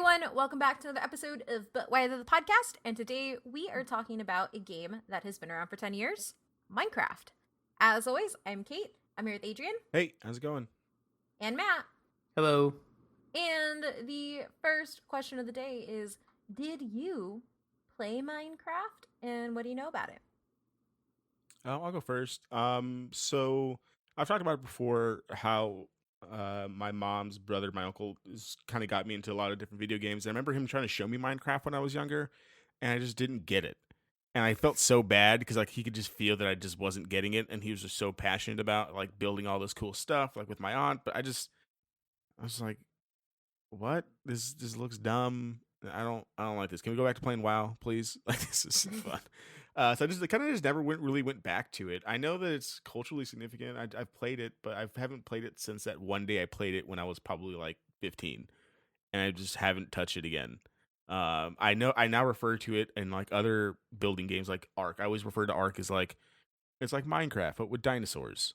everyone, welcome back to another episode of But Why the Podcast, and today we are talking about a game that has been around for 10 years, Minecraft. As always, I'm Kate, I'm here with Adrian. Hey, how's it going? And Matt. Hello. And the first question of the day is, did you play Minecraft, and what do you know about it? I'll go first. So I've talked about it before, how my mom's brother, my uncle, kind of got me into a lot of different video games. I remember him trying to show me Minecraft when I was younger, and I just didn't get it. And I felt so bad because like he could just feel that I just wasn't getting it, and he was just so passionate about like building all this cool stuff, like with my aunt. But I was like, what? This looks dumb. I don't like this. Can we go back to playing WoW, please? Like this is fun. So I just kind of just never really went back to it. I know that it's culturally significant. I've played it, but I haven't played it since that one day I played it when I was probably like 15, and I just haven't touched it again. I now refer to it in like other building games like Ark. I always refer to Ark as like it's like Minecraft, but with dinosaurs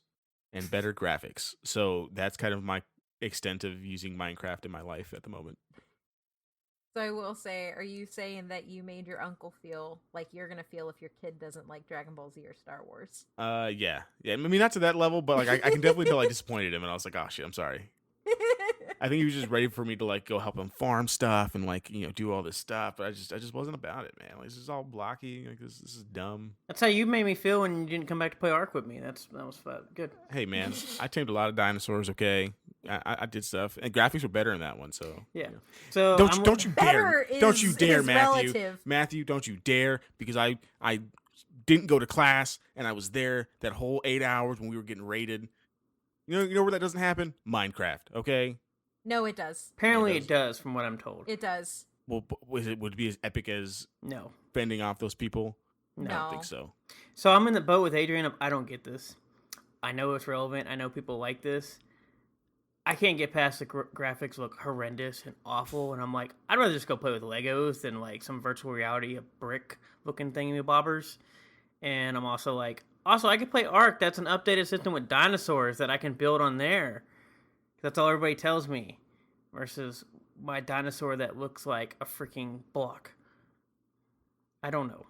and better graphics. So that's kind of my extent of using Minecraft in my life at the moment. So I will say, are you saying that you made your uncle feel like you're going to feel if your kid doesn't like Dragon Ball Z or Star Wars? Yeah. I mean, not to that level, but like I can definitely tell I disappointed him, and I was like, oh shit, I'm sorry. I think he was just ready for me to like go help him farm stuff and like do all this stuff, but I just wasn't about it, man. Like this is all blocky. Like this is dumb. That's how you made me feel when you didn't come back to play Ark with me. That was fun. Good. Hey man, I tamed a lot of dinosaurs. Okay, I did stuff, and graphics were better in that one. So yeah. So don't you dare, don't you dare, Matthew. Relative. Matthew, don't you dare, because I didn't go to class and I was there that whole 8 hours when we were getting raided. You know where that doesn't happen? Minecraft. Okay. No, it does. Apparently it does, from what I'm told. It does. Well, would it be as epic as No. fending off those people? No. I don't think so. So I'm in the boat with Adrian. I don't get this. I know it's relevant. I know people like this. I can't get past the graphics look horrendous and awful, and I'm like, I'd rather just go play with Legos than like some virtual reality, a brick-looking thingy-bobbers. And I'm also like, I could play Ark. That's an updated system with dinosaurs that I can build on there. That's all everybody tells me, versus my dinosaur that looks like a freaking block. I don't know.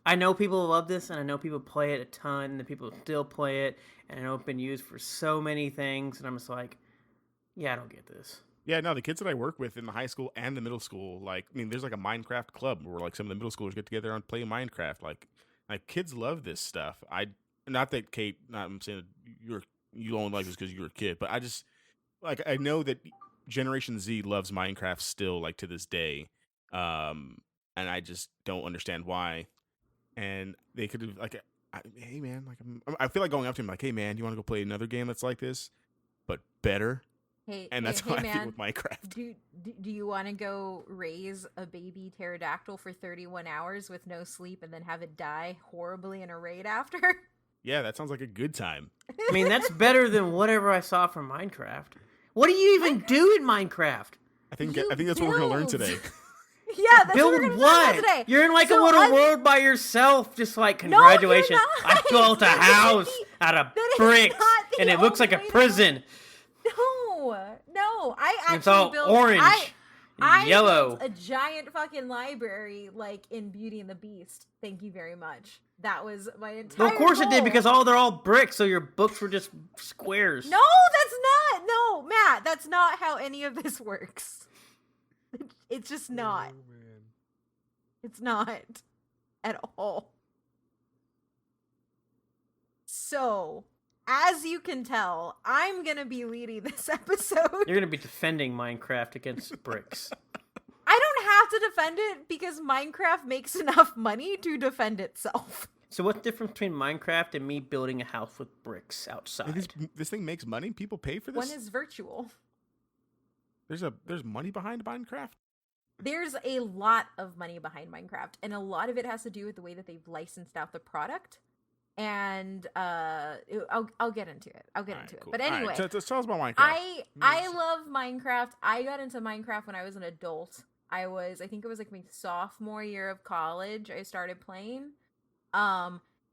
I know people love this, and I know people play it a ton, and the people still play it, and I know it's been used for so many things, and I'm just like, yeah, I don't get this. Yeah, no, the kids that I work with in the high school and the middle school, like, I mean, there's like a Minecraft club where like some of the middle schoolers get together and play Minecraft. Like kids love this stuff. Not that Kate, I'm saying that you don't like this because you're a kid, but I know that Generation Z loves Minecraft still, like to this day, and I just don't understand why. And they could have like, hey man, like I feel like going up to him like, hey man, you want to go play another game that's like this, but better? And that's how I feel with Minecraft. Do you want to go raise a baby pterodactyl for 31 hours with no sleep and then have it die horribly in a raid after? Yeah, that sounds like a good time. I mean, that's better than whatever I saw from Minecraft. What do you even do in Minecraft? I think that's what we're gonna learn today. Yeah, that's build what we're gonna what? learn today. You're in like a little world by yourself, just like congratulations. No, I built a house out of bricks, and it looks like a prison. No, I actually it's all built orange. I yellow. built a giant fucking library like in Beauty and the Beast. Thank you very much. That was my entire Well, of course goal. it did, because they're all bricks, so your books were just squares. No, that's not. No, Matt, that's not how any of this works. It's just not. Oh, man. It's not at all. So, as you can tell, I'm going to be leading this episode. You're going to be defending Minecraft against bricks. I don't have to defend it because Minecraft makes enough money to defend itself. So what's the difference between Minecraft and me building a house with bricks outside? This thing makes money? People pay for this? One is virtual. There's money behind Minecraft? There's a lot of money behind Minecraft, and a lot of it has to do with the way that they've licensed out the product. And I'll get into it. Cool. But anyway, tell us about Minecraft. I love Minecraft. I got into Minecraft when I was an adult. I think it was like my sophomore year of college. I started playing.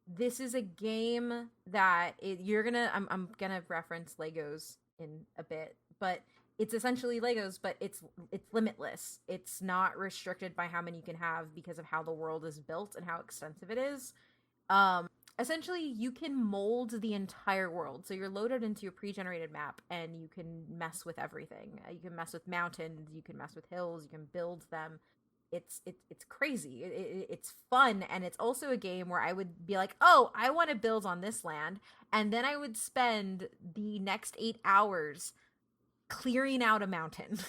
This is a game that I'm gonna reference Legos in a bit, but it's essentially Legos, but it's limitless. It's not restricted by how many you can have because of how the world is built and how extensive it is. Um, Essentially, you can mold the entire world. So you're loaded into a pre-generated map, and you can mess with everything. You can mess with mountains, you can mess with hills, you can build them. It's crazy. It's fun, and it's also a game where I would be like, oh, I want to build on this land, and then I would spend the next 8 hours clearing out a mountain.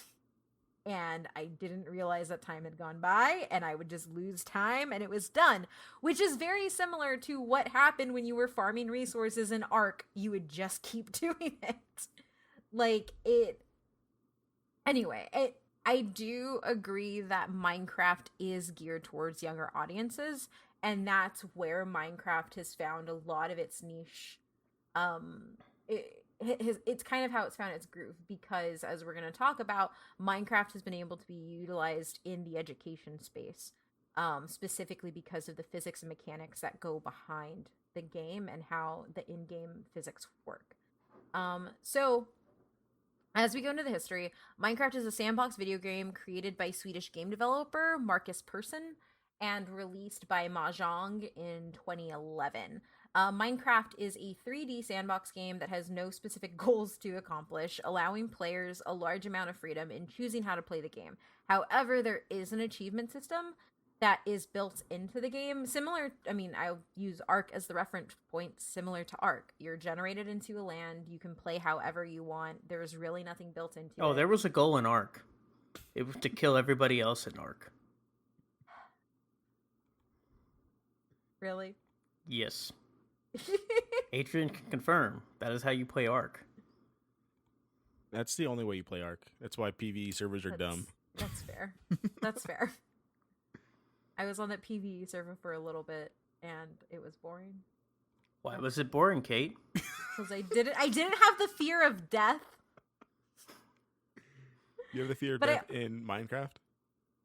And I didn't realize that time had gone by, and I would just lose time and it was done, which is very similar to what happened when you were farming resources in Ark. You would just keep doing it. Like it anyway, I do agree that Minecraft is geared towards younger audiences, and that's where Minecraft has found a lot of its niche. It's kind of how it's found its groove, because as we're going to talk about, Minecraft has been able to be utilized in the education space, specifically because of the physics and mechanics that go behind the game and how the in-game physics work. So as we go into the history, Minecraft is a sandbox video game created by Swedish game developer Marcus Persson and released by Mahjong in 2011. Minecraft is a 3D sandbox game that has no specific goals to accomplish, allowing players a large amount of freedom in choosing how to play the game. However, there is an achievement system that is built into the game. I'll use Ark as the reference point, similar to Ark. You're generated into a land, you can play however you want. There's really nothing built into it. Oh, there was a goal in Ark. It was to kill everybody else in Ark. Really? Yes. Adrian can confirm. That is how you play Ark. That's the only way you play Ark. That's why PvE servers are dumb. That's fair. That's fair. I was on that PvE server for a little bit, and it was boring. Why was it boring, Kate? Because I didn't have the fear of death. You have the fear of death in Minecraft?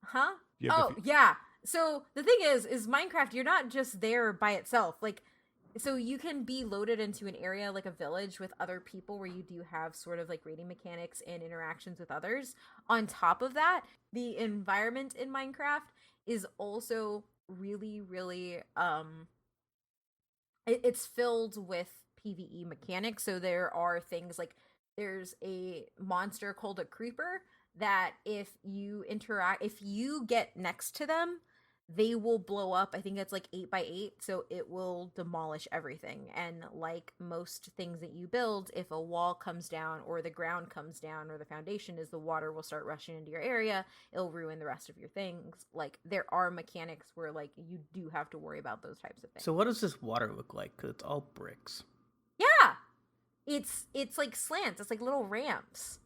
Huh? Yeah. So the thing is Minecraft, you're not just there by itself. Like, so you can be loaded into an area like a village with other people where you do have sort of like raiding mechanics and interactions with others. On top of that, the environment in Minecraft is also really, really it's filled with PvE mechanics. So there are things like, there's a monster called a creeper that if you get next to them, they will blow up. I think it's like 8x8, so it will demolish everything. And like most things that you build, if a wall comes down or the ground comes down or the foundation is, the water will start rushing into your area. It'll ruin the rest of your things. Like, there are mechanics where like you do have to worry about those types of things. So what does this water look like? Because it's all bricks. Yeah, it's like slants. It's like little ramps,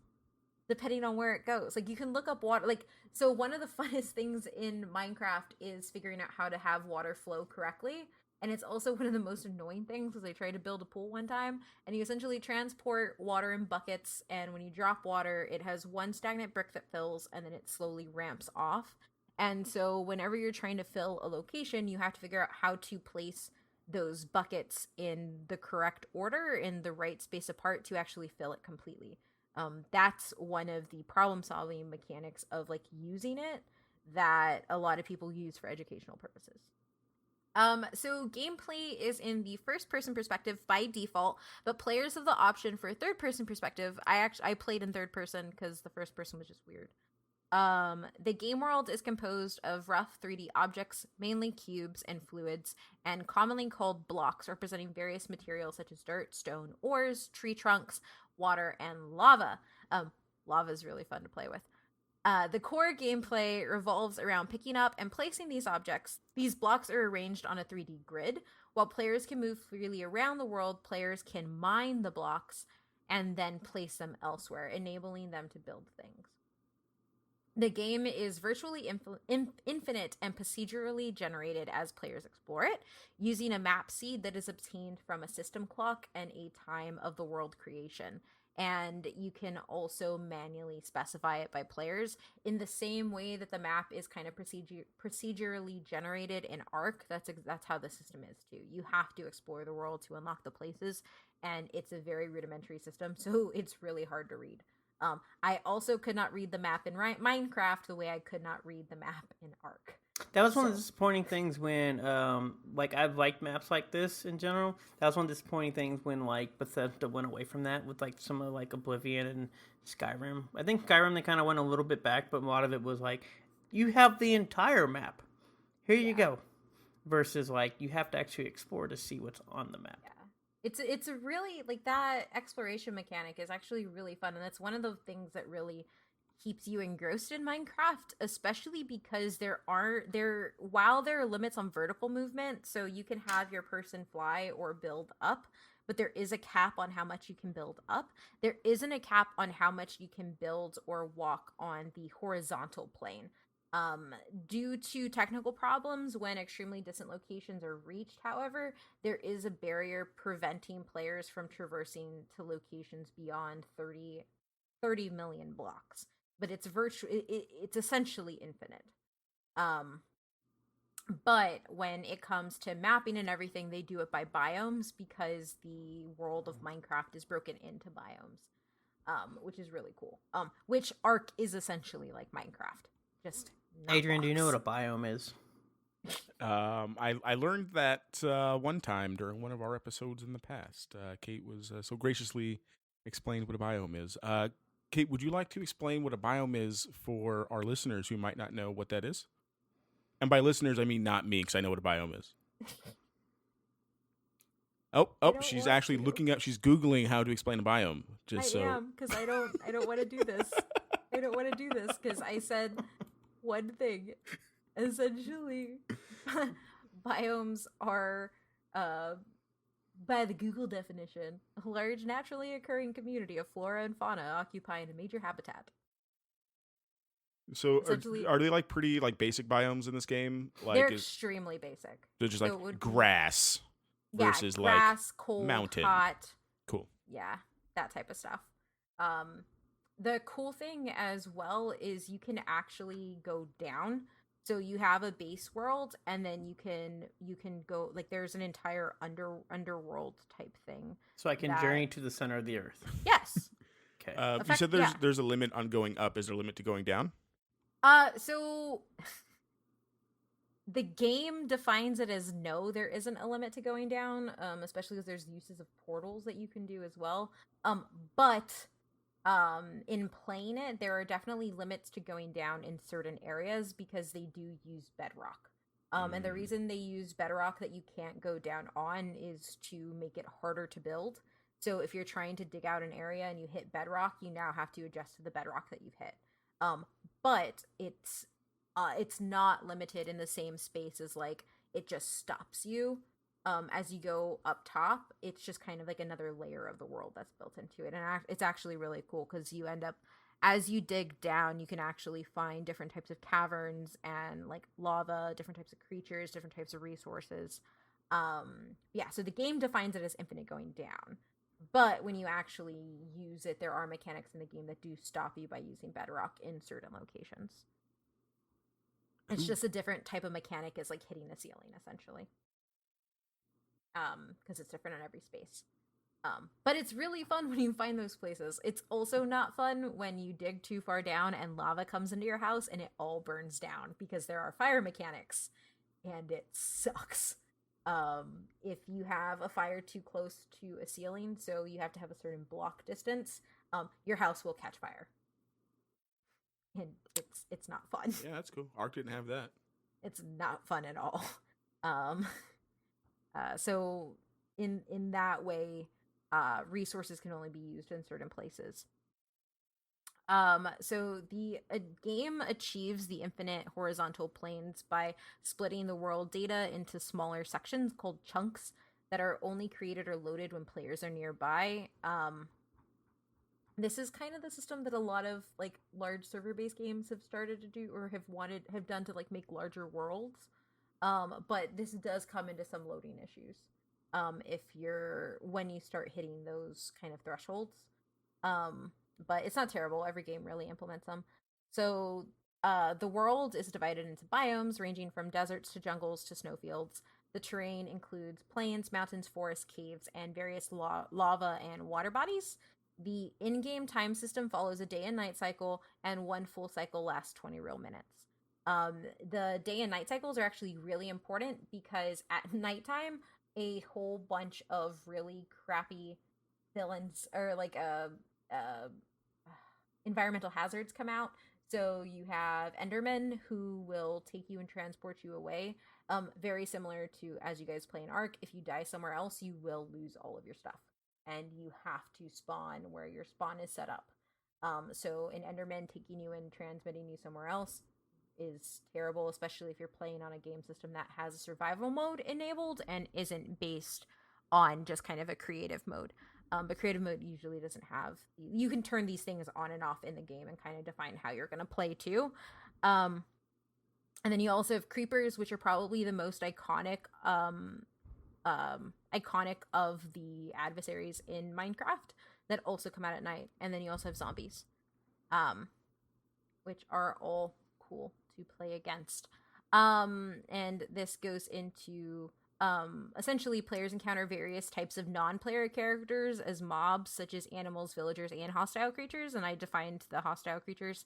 depending on where it goes. Like, you can look up water. Like, so one of the funnest things in Minecraft is figuring out how to have water flow correctly. And it's also one of the most annoying things, because I tried to build a pool one time, and you essentially transport water in buckets, and when you drop water, it has one stagnant brick that fills, and then it slowly ramps off. And so whenever you're trying to fill a location, you have to figure out how to place those buckets in the correct order, in the right space apart, to actually fill it completely. That's one of the problem-solving mechanics of like using it that a lot of people use for educational purposes. So gameplay is in the first-person perspective by default, but players have the option for a third-person perspective. I played in third person because the first person was just weird. The game world is composed of rough 3D objects, mainly cubes and fluids, and commonly called blocks, representing various materials such as dirt, stone, ores, tree trunks, water, and lava. Lava is really fun to play with. The core gameplay revolves around picking up and placing these objects. These blocks are arranged on a 3D grid. While players can move freely around the world, players can mine the blocks and then place them elsewhere, enabling them to build things. The game is virtually infinite and procedurally generated as players explore it, using a map seed that is obtained from a system clock and a time of the world creation. And you can also manually specify it by players in the same way that the map is kind of procedurally generated in Ark. That's how the system is too. You have to explore the world to unlock the places, and it's a very rudimentary system, so it's really hard to read. I also could not read the map in Minecraft the way I could not read the map in Ark. That was one of the disappointing things when, like, I've liked maps like this in general. That was one of the disappointing things when, like, Bethesda went away from that with, like, some of, like, Oblivion and Skyrim. I think Skyrim, they kind of went a little bit back, but a lot of it was, like, you have the entire map. Here you go. Versus, like, you have to actually explore to see what's on the map. Yeah. It's a really, like, that exploration mechanic is actually really fun, and that's one of the things that really keeps you engrossed in Minecraft, especially because while there are limits on vertical movement, so you can have your person fly or build up, but there is a cap on how much you can build up. There isn't a cap on how much you can build or walk on the horizontal plane. Due to technical problems when extremely distant locations are reached, however, there is a barrier preventing players from traversing to locations beyond 30 million blocks. But it's it's essentially infinite. But when it comes to mapping and everything, they do it by biomes because the world of Minecraft is broken into biomes, which is really cool. Which Ark is essentially like Minecraft, just not Adrian, blocks. do you know what a biome is? I learned that one time during one of our episodes in the past. Kate was so graciously explained what a biome is. Kate, would you like to explain what a biome is for our listeners who might not know what that is? And by listeners, I mean not me, because I know what a biome is. She's actually looking up. She's Googling how to explain a biome. I am, because I don't want to do this. I don't want to do this because I said one thing. Essentially, biomes are, by the Google definition, a large naturally occurring community of flora and fauna occupying a major habitat. So are they like pretty like basic biomes in this game? Like they're extremely basic. They're just like grass versus grass, like cold, mountain. hot. Cool. Yeah, that type of stuff. The cool thing as well is you can actually go down. So you have a base world, and then you can go, like, there's an entire underworld type thing. So I can journey to the center of the earth. Yes. Okay. You said there's a limit on going up. Is there a limit to going down? So the game defines it as no, there isn't a limit to going down, especially because there's uses of portals that you can do as well. But in playing it, there are definitely limits to going down in certain areas because they do use bedrock. And the reason they use bedrock that you can't go down on is to make it harder to build. So if you're trying to dig out an area and you hit bedrock, you now have to adjust to the bedrock that you've hit. But it's not limited in the same space as, like, it just stops you. As you go up top, it's just kind of like another layer of the world that's built into it. And it's actually really cool because you end up, as you dig down, you can actually find different types of caverns and, like, lava, different types of creatures, different types of resources. So the game defines it as infinite going down. But when you actually use it, there are mechanics in the game that do stop you by using bedrock in certain locations. It's just a different type of mechanic, as like hitting a ceiling, essentially. Because it's different in every space. But it's really fun when you find those places. It's also not fun when you dig too far down and lava comes into your house and it all burns down because there are fire mechanics. And it sucks. If you have a fire too close to a ceiling, so you have to have a certain block distance, your house will catch fire. And it's not fun. Yeah, that's cool. Ark didn't have that. It's not fun at all. So in that way, resources can only be used in certain places. So the game achieves the infinite horizontal planes by splitting the world data into smaller sections called chunks that are only created or loaded when players are nearby. This is kind of the system that a lot of, like, large server-based games have started to do or have done to, like, make larger worlds. But this does come into some loading issues. When you start hitting those kind of thresholds. But it's not terrible. Every game really implements them. So the world is divided into biomes ranging from deserts to jungles to snowfields. The terrain includes plains, mountains, forests, caves, and various lava and water bodies. The in-game time system follows a day and night cycle, and one full cycle lasts 20 real minutes. The day and night cycles are actually really important because at nighttime, a whole bunch of really crappy villains or like environmental hazards come out. So you have Endermen who will take you and transport you away. Very similar to as you guys play in Ark. If you die somewhere else, you will lose all of your stuff, and you have to spawn where your spawn is set up. So an Enderman taking you and transmitting you somewhere else is terrible, especially if you're playing on a game system that has a survival mode enabled and isn't based on just kind of a creative mode. But creative mode usually doesn't have. You can turn these things on and off in the game and kind of define how you're going to play too. And then you also have creepers, which are probably the most iconic of the adversaries in Minecraft that also come out at night. And then you also have zombies, which are all cool to play against. And this goes into essentially players encounter various types of non-player characters as mobs, such as animals, villagers, and hostile creatures. And I defined the hostile creatures.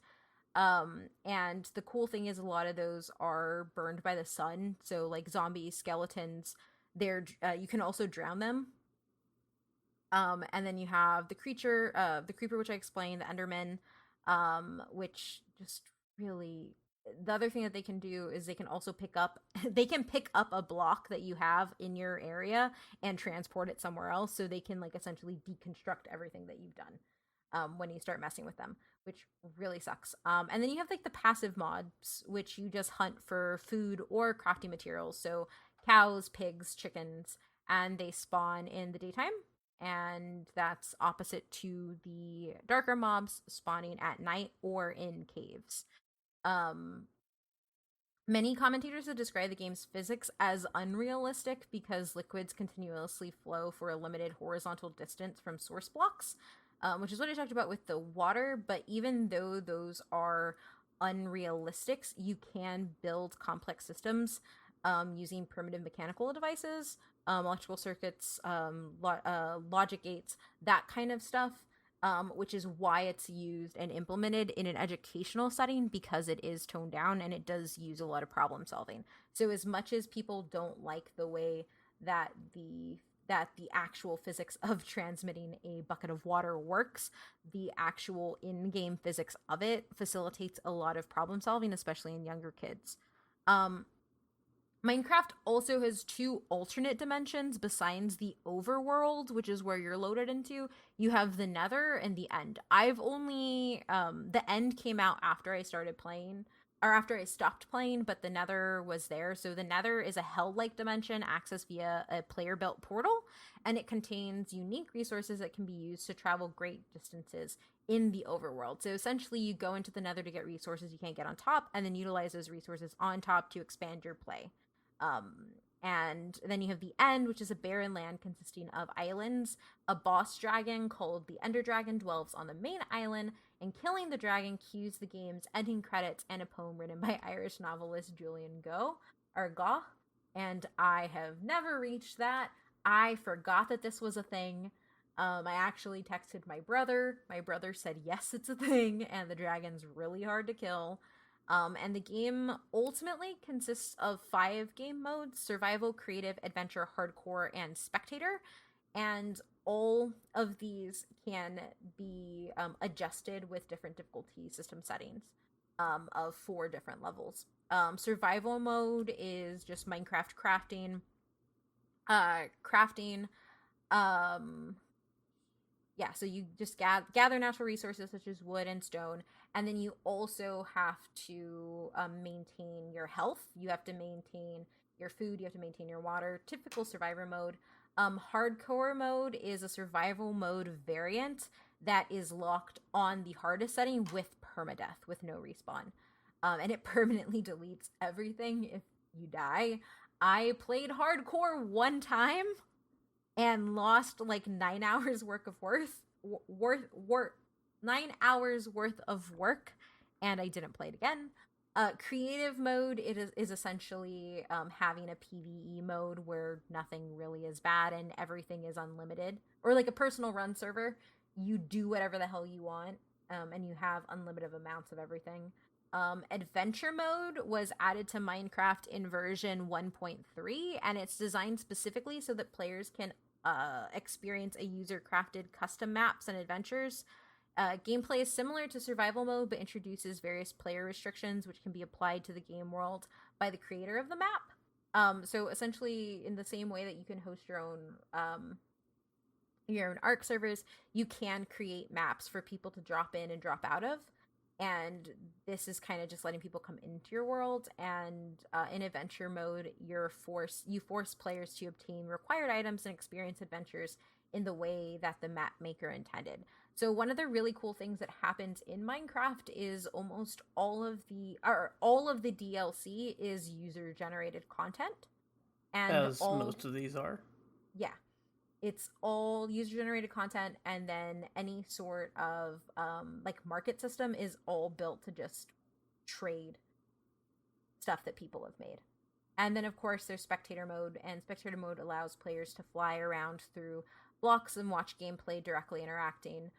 And the cool thing is a lot of those are burned by the sun. So like zombies, skeletons, you can also drown them. And then you have the creature, the creeper, which I explained, the Enderman, which just really, the other thing that they can do is they can also pick up a block that you have in your area and transport it somewhere else. So they can like essentially deconstruct everything that you've done when you start messing with them, which really sucks. And then you have like the passive mobs, which you just hunt for food or crafting materials. So cows, pigs, chickens, and they spawn in the daytime. And that's opposite to the darker mobs spawning at night or in caves. Many commentators have described the game's physics as unrealistic because liquids continuously flow for a limited horizontal distance from source blocks, which is what I talked about with the water. But even though those are unrealistic, you can build complex systems using primitive mechanical devices, electrical circuits, logic gates, that kind of stuff. Which is why it's used and implemented in an educational setting, because it is toned down and it does use a lot of problem solving. So as much as people don't like the way that the actual physics of transmitting a bucket of water works, the actual in-game physics of it facilitates a lot of problem solving, especially in younger kids. Minecraft also has two alternate dimensions besides the overworld, which is where you're loaded into. You have the nether and the end. I've only, the end came out after I started playing, or after I stopped playing, but the nether was there. So the nether is a hell-like dimension accessed via a player-built portal, and it contains unique resources that can be used to travel great distances in the overworld. So essentially you go into the nether to get resources you can't get on top, and then utilize those resources on top to expand your play. And then you have the end, which is a barren land consisting of islands. A boss dragon called the Ender Dragon dwells on the main island, and killing the dragon cues the game's ending credits and a poem written by Irish novelist Julian Gough. And I have never reached that. I forgot that this was a thing. I actually texted my brother. My brother said, yes, it's a thing, and the dragon's really hard to kill. And the game ultimately consists of 5 game modes: survival, creative, adventure, hardcore, and spectator. And all of these can be adjusted with different difficulty system settings of 4 different levels. Survival mode is just Minecraft crafting. Yeah, so you just gather natural resources such as wood and stone, and then you also have to maintain your health. You have to maintain your food. You have to maintain your water. Typical survivor mode. Hardcore mode is a survival mode variant that is locked on the hardest setting with permadeath, with no respawn. And it permanently deletes everything if you die. I played hardcore one time and lost like 9 hours worth of 9 hours worth of work, and I didn't play it again. Creative mode, it is essentially having a PvE mode where nothing really is bad and everything is unlimited, or like a personal run server. you do whatever the hell you want, and you have unlimited amounts of everything. Adventure mode was added to Minecraft in version 1.3, and it's designed specifically so that players can experience a user-crafted custom maps and adventures. Gameplay is similar to survival mode, but introduces various player restrictions which can be applied to the game world by the creator of the map. So essentially, in the same way that you can host your own ARK servers, you can create maps for people to drop in and drop out of. And this is kind of just letting people come into your world. And in adventure mode, you force players to obtain required items and experience adventures in the way that the map maker intended. So one of the really cool things that happens in Minecraft is almost all of the DLC is user generated content, and as most of these are. Yeah. It's all user-generated content, and then any sort of like market system is all built to just trade stuff that people have made. And then, of course, there's Spectator Mode, and Spectator Mode allows players to fly around through blocks and watch gameplay directly interacting.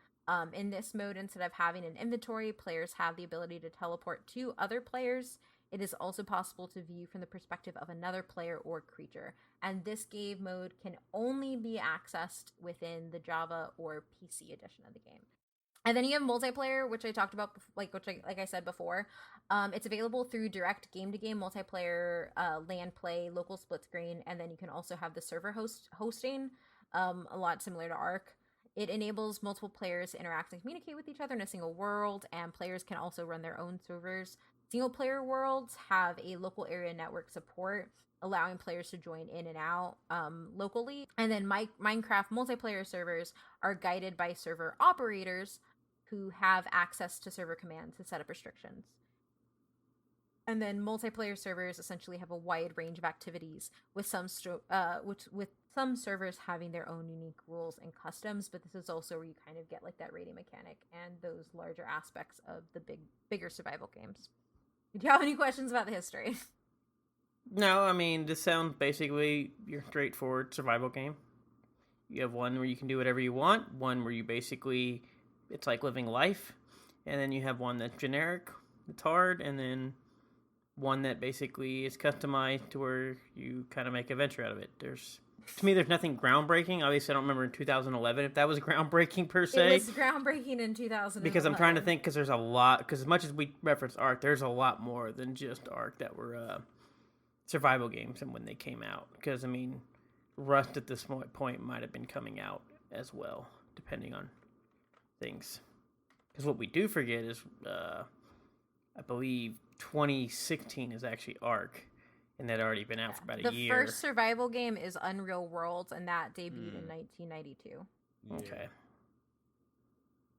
In this mode, instead of having an inventory, players have the ability to teleport to other players. It is also possible to view from the perspective of another player or creature, and this game mode can only be accessed within the Java or PC edition of the game. And then you have multiplayer, which I talked about, like I said before. It's available through direct game-to-game multiplayer, LAN play, local split screen, and then you can also have the server hosting, a lot similar to ARK. It enables multiple players to interact and communicate with each other in a single world, and players can also run their own servers. Single-player worlds have a local area network support, allowing players to join in and out locally. And then Minecraft multiplayer servers are guided by server operators who have access to server commands to set up restrictions. And then multiplayer servers essentially have a wide range of activities, with some servers having their own unique rules and customs. But this is also where you kind of get like that raiding mechanic and those larger aspects of the bigger survival games. Do you have any questions about the history? No, I mean, this sounds basically your straightforward survival game. You have one where you can do whatever you want, one where you basically, it's like living life, and then you have one that's generic, it's hard, and then one that basically is customized to where you kind of make a venture out of it. To me, there's nothing groundbreaking. Obviously, I don't remember in 2011 if that was groundbreaking per se. It was groundbreaking in 2011. Because I'm trying to think, because there's a lot, because as much as we reference ARK, there's a lot more than just ARK that were survival games and when they came out. Because, I mean, Rust at this point might have been coming out as well, depending on things. Because what we do forget is, I believe 2016 is actually ARK. And that had already been out for about a year. The first survival game is Unreal Worlds, and that debuted in 1992. Okay.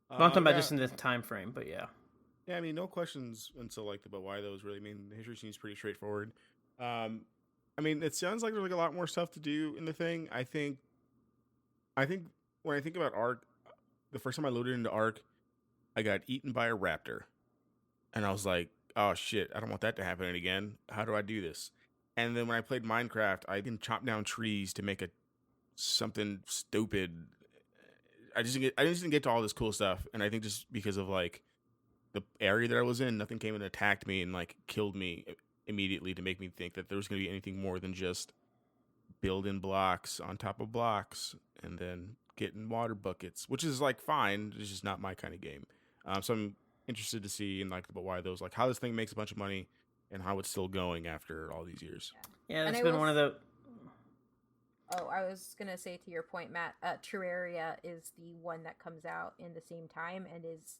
Well, I'm talking about just in this time frame, but yeah. Yeah, I mean, no questions until like about why those really. I mean, the history seems pretty straightforward. I mean, it sounds like there's like a lot more stuff to do in the thing. I think when I think about ARK, the first time I loaded into ARK, I got eaten by a raptor, and I was like, "Oh shit, I don't want that to happen again. How do I do this?" And then when I played Minecraft, I can chop down trees to make something stupid. I just didn't get to all this cool stuff, and I think just because of like the area that I was in, nothing came and attacked me and like killed me immediately to make me think that there was going to be anything more than just building blocks on top of blocks and then getting water buckets, which is like fine. It's just not my kind of game. So I'm interested to see and like about why those, like how this thing makes a bunch of money and how it's still going after all these years. Yeah, that's been one of the... Oh, I was going to say to your point, Matt, Terraria is the one that comes out in the same time and it's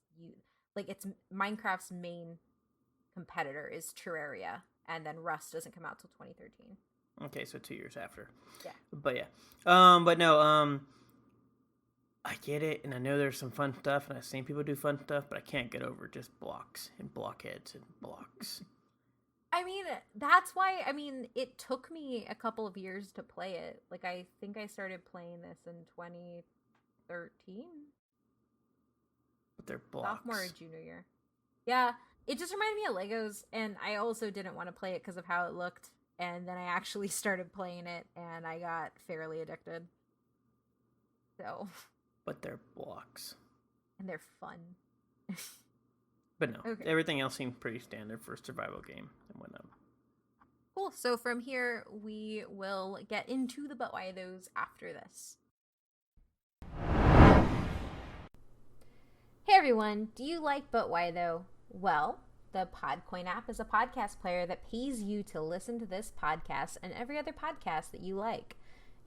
Minecraft's main competitor is Terraria, and then Rust doesn't come out till 2013. Okay, so 2 years after. Yeah. But yeah. But no, I get it, and I know there's some fun stuff, and I've seen people do fun stuff, but I can't get over just blocks and blockheads and blocks. I mean, that's why, it took me a couple of years to play it. Like, I think I started playing this in 2013. But they're blocks. Sophomore or junior year. Yeah, it just reminded me of Legos, and I also didn't want to play it because of how it looked. And then I actually started playing it, and I got fairly addicted. So. But they're blocks. and they're fun. But no, Okay. everything else seemed pretty standard for a survival game and whatnot. Cool. So from here, we will get into the But Why Those after this. Hey everyone, do you like But Why Though? Well, the Podcoin app is a podcast player that pays you to listen to this podcast and every other podcast that you like.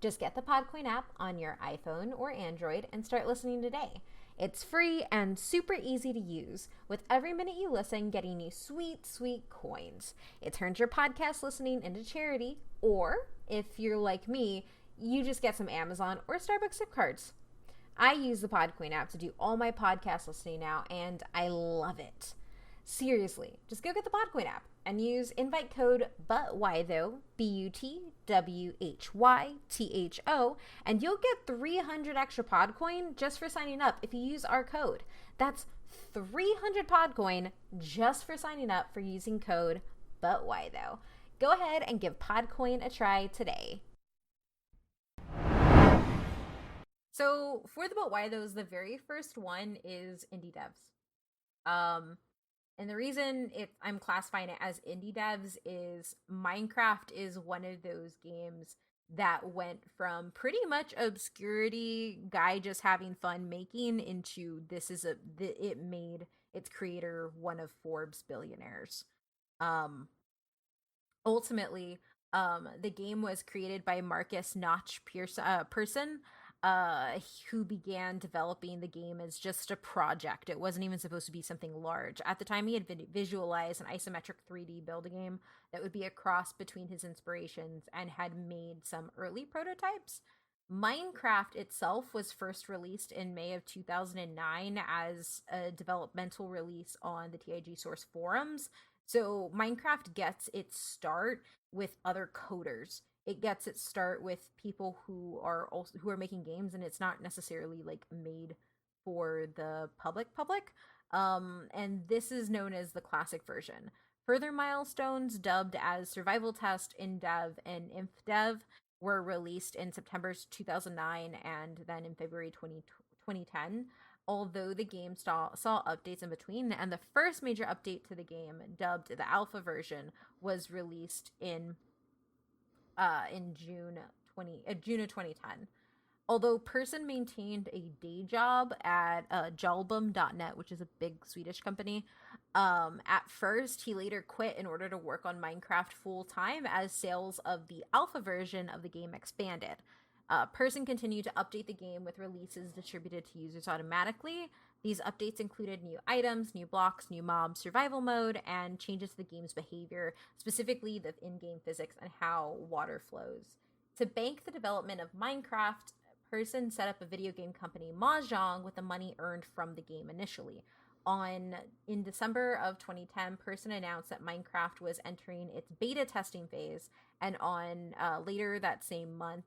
Just get the Podcoin app on your iPhone or Android and start listening today. It's free and super easy to use, with every minute you listen getting you sweet, sweet coins. It turns your podcast listening into charity, or if you're like me, you just get some Amazon or Starbucks gift cards. I use the Podcoin app to do all my podcast listening now, and I love it. Seriously, just go get the Podcoin app and use invite code BUTWHYTHO, BUTWHYTHO, and you'll get 300 extra Podcoin just for signing up if you use our code. That's 300 Podcoin just for signing up for using code BUTWHYTHO. Go ahead and give Podcoin a try today. So for the But Why Those, the very first one is indie devs. And the reason I'm classifying it as indie devs is Minecraft is one of those games that went from pretty much obscurity, guy just having fun making, into it made its creator one of Forbes billionaires. Ultimately, the game was created by Marcus Notch Person, who began developing the game as just a project. It wasn't even supposed to be something large. At the time, he had visualized an isometric 3D build game that would be a cross between his inspirations and had made some early prototypes. Minecraft itself was first released in May of 2009 as a developmental release on the TIG Source forums. So Minecraft gets its start with other coders. It gets its start with people who are making games, and it's not necessarily like made for the public. And this is known as the classic version. Further milestones, dubbed as Survival Test, InDev, and InfDev, were released in September 2009 and then in February 2010. Although the game saw updates in between, and the first major update to the game, dubbed the alpha version, was released in June of 2010. Although Person maintained a day job at Jalbum.net, which is a big Swedish company, at first he later quit in order to work on Minecraft full-time as sales of the alpha version of the game expanded. Person continued to update the game with releases distributed to users automatically. These updates included new items, new blocks, new mobs, survival mode, and changes to the game's behavior, specifically the in-game physics and how water flows. To bank the development of Minecraft, Person set up a video game company, Mahjong, with the money earned from the game initially. In December of 2010, Person announced that Minecraft was entering its beta testing phase, and later that same month,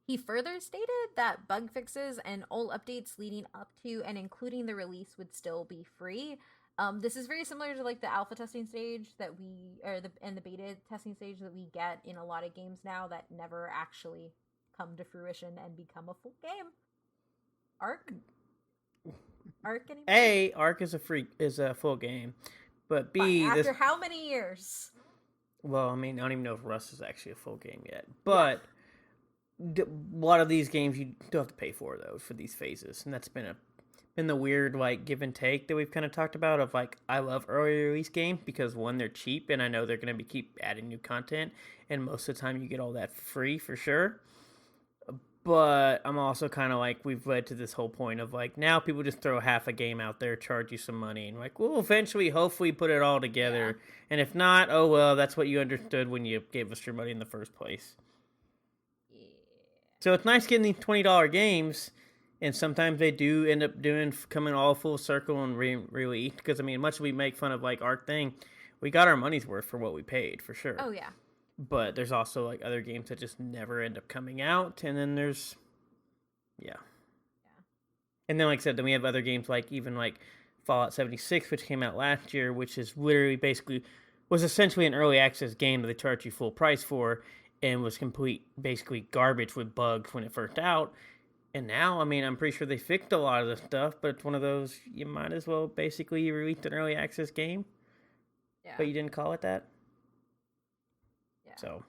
he further stated that bug fixes and all updates leading up to and including the release would still be free. This is very similar to like the alpha testing stage and the beta testing stage that we get in a lot of games now that never actually come to fruition and become a full game. Ark, anymore? A, Ark is a full game, but B, after how many years? Well, I mean, I don't even know if Rust is actually a full game yet, but a lot of these games you do have to pay for though for these phases, and that's been the weird like give and take that we've kind of talked about. Of like, I love early release games because one, they're cheap, and I know they're going to keep adding new content, and most of the time you get all that free for sure. But I'm also kind of like, we've led to this whole point of like, now people just throw half a game out there, charge you some money, and like, we'll eventually, hopefully, put it all together. Yeah. And if not, oh well, that's what you understood when you gave us your money in the first place. Yeah. So it's nice getting these $20 games, and sometimes they do end up coming all full circle and really, because I mean, much as we make fun of like Ark thing, we got our money's worth for what we paid, for sure. Oh yeah. But there's also like other games that just never end up coming out, and then there's, yeah. And then like I said, then we have other games like even like Fallout 76, which came out last year, which is literally was essentially an early access game that they charged you full price for, and was basically garbage with bugs when it first out. And now, I mean, I'm pretty sure they fixed a lot of the stuff, but it's one of those you might as well basically release an early access game, Yeah. but you didn't call it that. Yeah. So,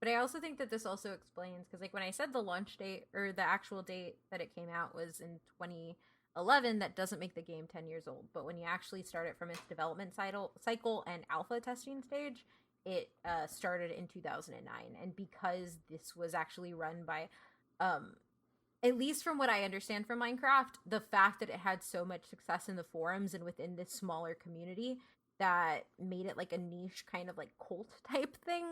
but I also think that this also explains, because like when I said the launch date or the actual date that it came out was in 2011, that doesn't make the game 10 years old. But when you actually start it from its development cycle and alpha testing stage, it started in 2009. And because this was actually run by, at least from what I understand from Minecraft, the fact that it had so much success in the forums and within this smaller community that made it like a niche kind of like cult type thing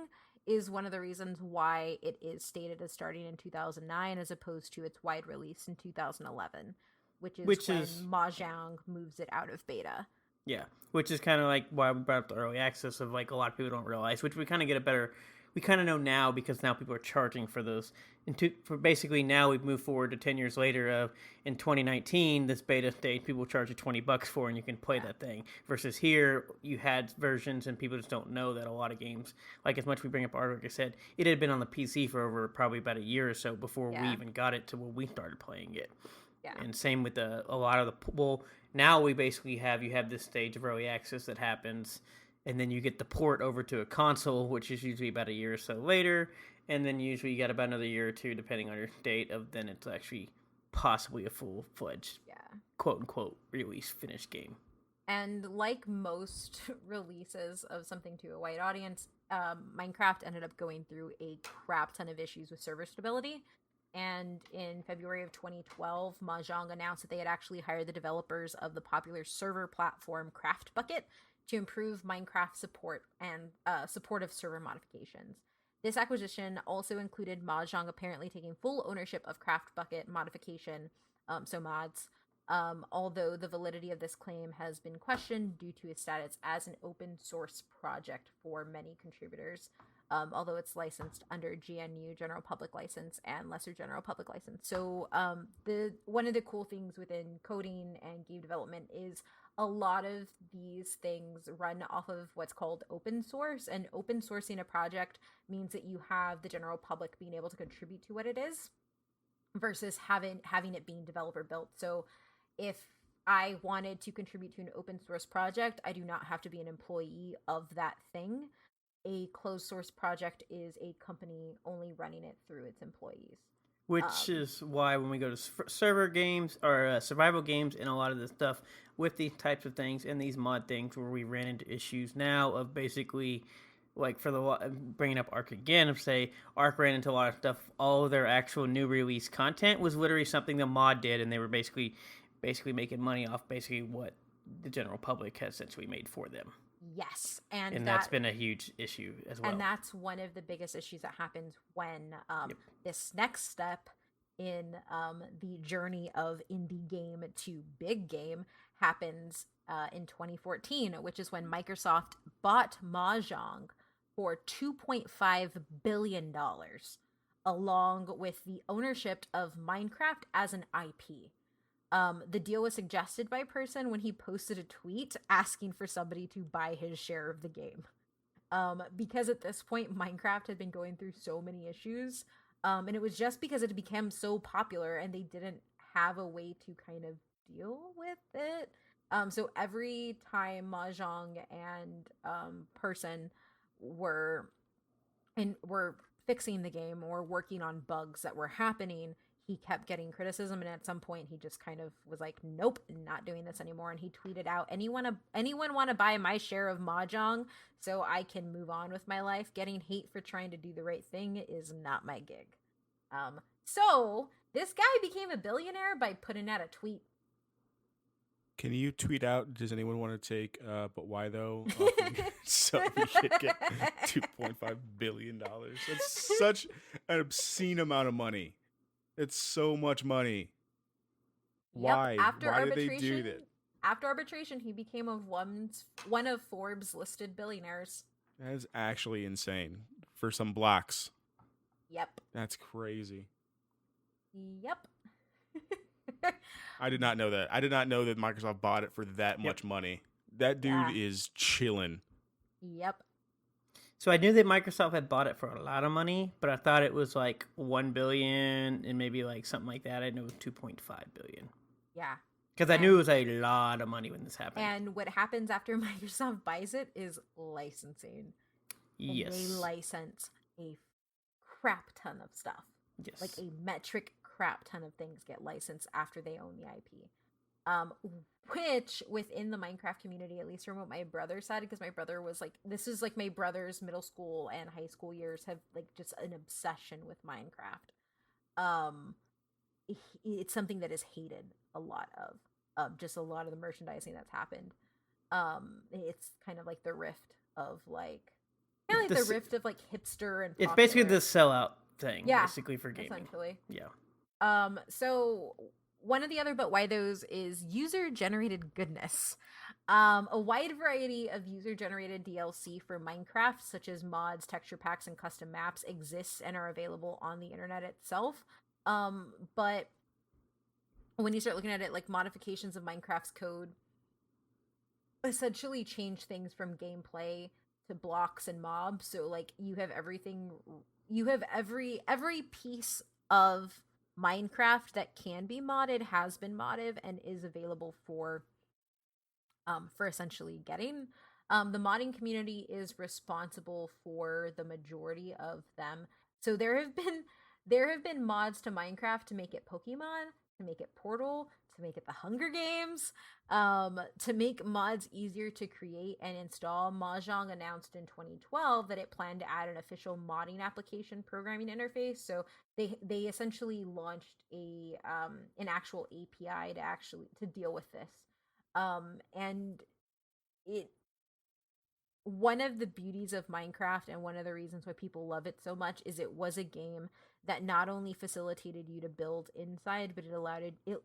is one of the reasons why it is stated as starting in 2009 as opposed to its wide release in 2011, which is when Mahjong moves it out of beta. Yeah, which is kind of like why we brought up the early access of like a lot of people don't realize, which we kind of get a better, we kind of know now because now people are charging for those. And for basically now we've moved forward to 10 years later of in 2019 this beta stage people charge you $20 for and you can play that thing. Versus here you had versions and people just don't know that a lot of games, like as much we bring up art, like I said, it had been on the PC for over probably about a year or so before we even got it to when we started playing it. Yeah. And same with a lot of the now we basically you have this stage of early access that happens, and then you get the port over to a console, which is usually about a year or so later, and then usually you got about another year or two, depending on your date, of then it's actually possibly a full-fledged, quote-unquote, release finished game. And like most releases of something to a wide audience, Minecraft ended up going through a crap ton of issues with server stability. And in February of 2012, Mahjong announced that they had actually hired the developers of the popular server platform CraftBucket to improve Minecraft support and support of server modifications. This acquisition also included Mahjong apparently taking full ownership of CraftBucket modification, so mods, although the validity of this claim has been questioned due to its status as an open source project for many contributors. Although it's licensed under GNU General Public License and Lesser General Public License. So one of the cool things within coding and game development is a lot of these things run off of what's called open source, and open sourcing a project means that you have the general public being able to contribute to what it is versus having it being developer built. So if I wanted to contribute to an open source project, I do not have to be an employee of that thing. A closed source project is a company only running it through its employees. Which is why when we go to server games or survival games and a lot of this stuff with these types of things and these mod things where we ran into issues now of basically like for the bringing up Ark again of say Ark ran into a lot of stuff. All of their actual new release content was literally something the mod did, and they were basically making money off basically what the general public has essentially made for them. Yes, and that's been a huge issue as well. And that's one of the biggest issues that happens when this next step in the journey of indie game to big game happens in 2014, which is when Microsoft bought Mahjong for $2.5 billion, along with the ownership of Minecraft as an IP. The deal was suggested by a person when he posted a tweet asking for somebody to buy his share of the game. Because at this point, Minecraft had been going through so many issues, and it was just because it became so popular and they didn't have a way to kind of deal with it. So every time Mahjong and person were fixing the game or working on bugs that were happening, he kept getting criticism, and at some point he just kind of was like, nope, not doing this anymore. And he tweeted out, anyone want to buy my share of Mahjong so I can move on with my life? Getting hate for trying to do the right thing is not my gig. So this guy became a billionaire by putting out a tweet. Can you tweet out, does anyone want to take, but why though? So we could get $2.5 billion. That's such an obscene amount of money. It's so much money. Why? Yep. Why did they do that? After arbitration, he became one of Forbes listed billionaires. That is actually insane for some blacks. Yep. That's crazy. Yep. I did not know that. I did not know that Microsoft bought it for that much money. That dude is chilling. Yep. So I knew that Microsoft had bought it for a lot of money, but I thought it was like 1 billion and maybe like something like that. I know it was 2.5 billion. Yeah. Because I knew it was a lot of money when this happened. And what happens after Microsoft buys it is licensing. Yes. And they license a crap ton of stuff. Yes. Like a metric crap ton of things get licensed after they own the IP. Which within the Minecraft community, at least from what my brother said, because my brother was like, this is like my brother's middle school and high school years have like just an obsession with Minecraft. It's something that is hated a lot of just a lot of the merchandising that's happened. It's kind of like the rift of like kind of like the rift of like hipster and popular. It's basically the sellout thing, yeah, basically for gaming. Essentially. Yeah. So one of the other but why those is user generated goodness. A wide variety of user generated DLC for Minecraft, such as mods, texture packs, and custom maps, exists and are available on the internet itself. But when you start looking at it, like modifications of Minecraft's code essentially change things from gameplay to blocks and mobs. So like you have everything, you have every piece of Minecraft that can be modded has been modded and is available for essentially getting. The modding community is responsible for the majority of them. So there have been mods to Minecraft to make it Pokemon, to make it Portal, to make it the Hunger Games, to make mods easier to create and install. Mahjong announced in 2012 that it planned to add an official modding application programming interface. So they essentially launched an actual API to deal with this. And one of the beauties of Minecraft and one of the reasons why people love it so much is it was a game that not only facilitated you to build inside, but it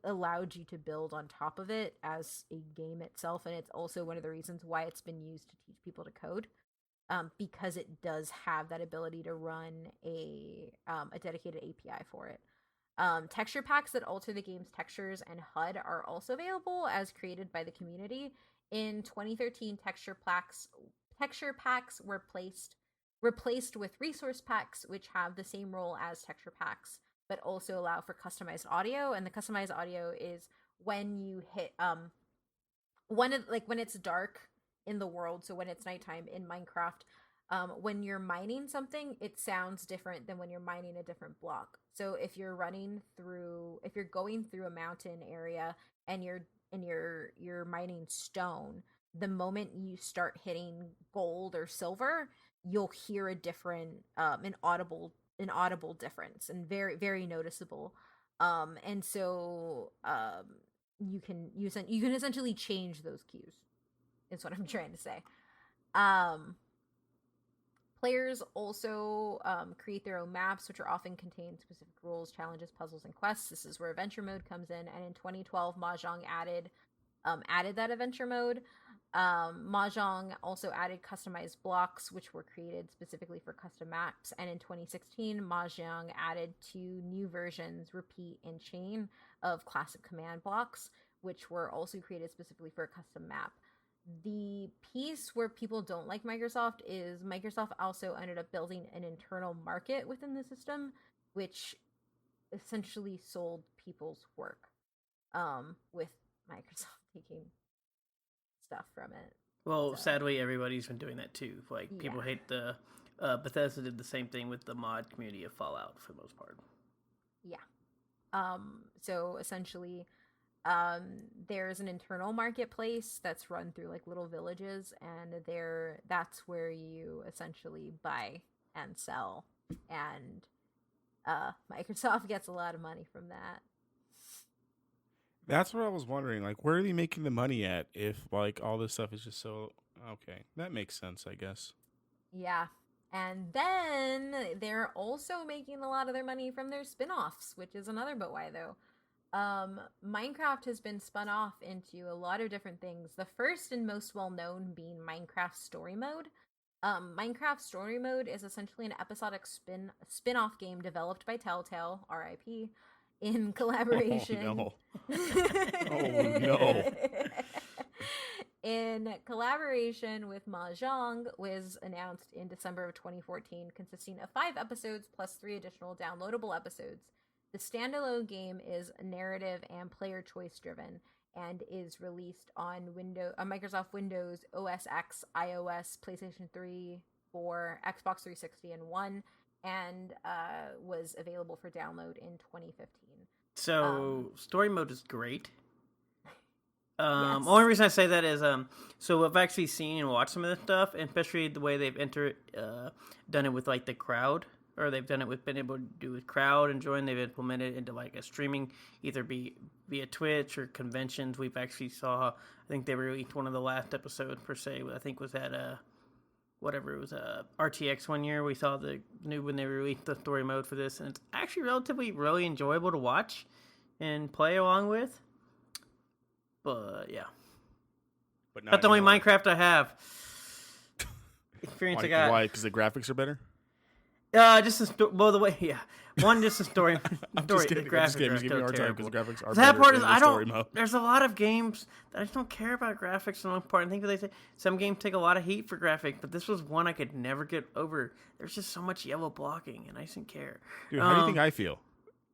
allowed you to build on top of it as a game itself. And it's also one of the reasons why it's been used to teach people to code, because it does have that ability to run a dedicated API for it. Texture packs that alter the game's textures and HUD are also available as created by the community. In 2013, texture packs were replaced with resource packs, which have the same role as texture packs, but also allow for customized audio. And the customized audio is when you hit when it's dark in the world. So when it's nighttime in Minecraft, when you're mining something, it sounds different than when you're mining a different block. So if you're going through a mountain area and you're mining stone, the moment you start hitting gold or silver, you'll hear a different an audible difference, and very, very noticeable. And so you can essentially change those cues, is what I'm trying to say. Players also create their own maps, which are often contain specific rules, challenges, puzzles, and quests. This is where adventure mode comes in. And in 2012, Mahjong added that adventure mode. Mahjong also added customized blocks, which were created specifically for custom maps. And in 2016, Mahjong added 2 new versions, Repeat and Chain, of classic command blocks, which were also created specifically for a custom map. The piece where people don't like Microsoft is Microsoft also ended up building an internal market within the system, which essentially sold people's work, with Microsoft taking stuff from it. Well, sadly, everybody's been doing that too. Like, people hate the Bethesda did the same thing with the mod community of Fallout for the most part. Yeah. So essentially, there's an internal marketplace that's run through like little villages, and that's where you essentially buy and sell, and Microsoft gets a lot of money from that. That's what I was wondering. Like, where are they making the money at if, like, all this stuff is just so... Okay, that makes sense, I guess. Yeah. And then they're also making a lot of their money from their spin-offs, which is another but why, though. Minecraft has been spun off into a lot of different things. The first and most well-known being Minecraft Story Mode. Minecraft Story Mode is essentially an episodic spin-off game developed by Telltale, RIP, in collaboration. Oh, no. Oh, no. in collaboration with Mahjong, was announced in December of 2014, consisting of 5 episodes plus 3 additional downloadable episodes. The standalone game is narrative and player choice driven and is released on Microsoft Windows, OS X, iOS, PlayStation 3, 4, Xbox 360, and One, and was available for download in 2015. So story mode is great. Yes. Only reason I say that is so I've actually seen and watched some of this stuff, and especially the way they've done it with like the crowd, or they've done it with been able to do with crowd and join. They've implemented into like a streaming, either be via Twitch or conventions. We've actually saw. I think they released one of the last episodes per se. I think was at whatever it was RTX one year. We saw the new when they released the story mode for this, and it's actually relatively really enjoyable to watch and play along with. But yeah, But not the only anymore. Minecraft I have. Experience I got. Why? Because the graphics are better? Just the way, yeah. One, just the story. I'm story. just kidding. The I'm just graphics kidding. are Just giving you a still hard time because terrible. the graphics are That better part is in I the story don't. mode. There's a lot of games that I just don't care about graphics. On one part, I think they say some games take a lot of heat for graphics, but this was one I could never get over. There's just so much yellow blocking, and I just didn't care. Dude, how do you think I feel?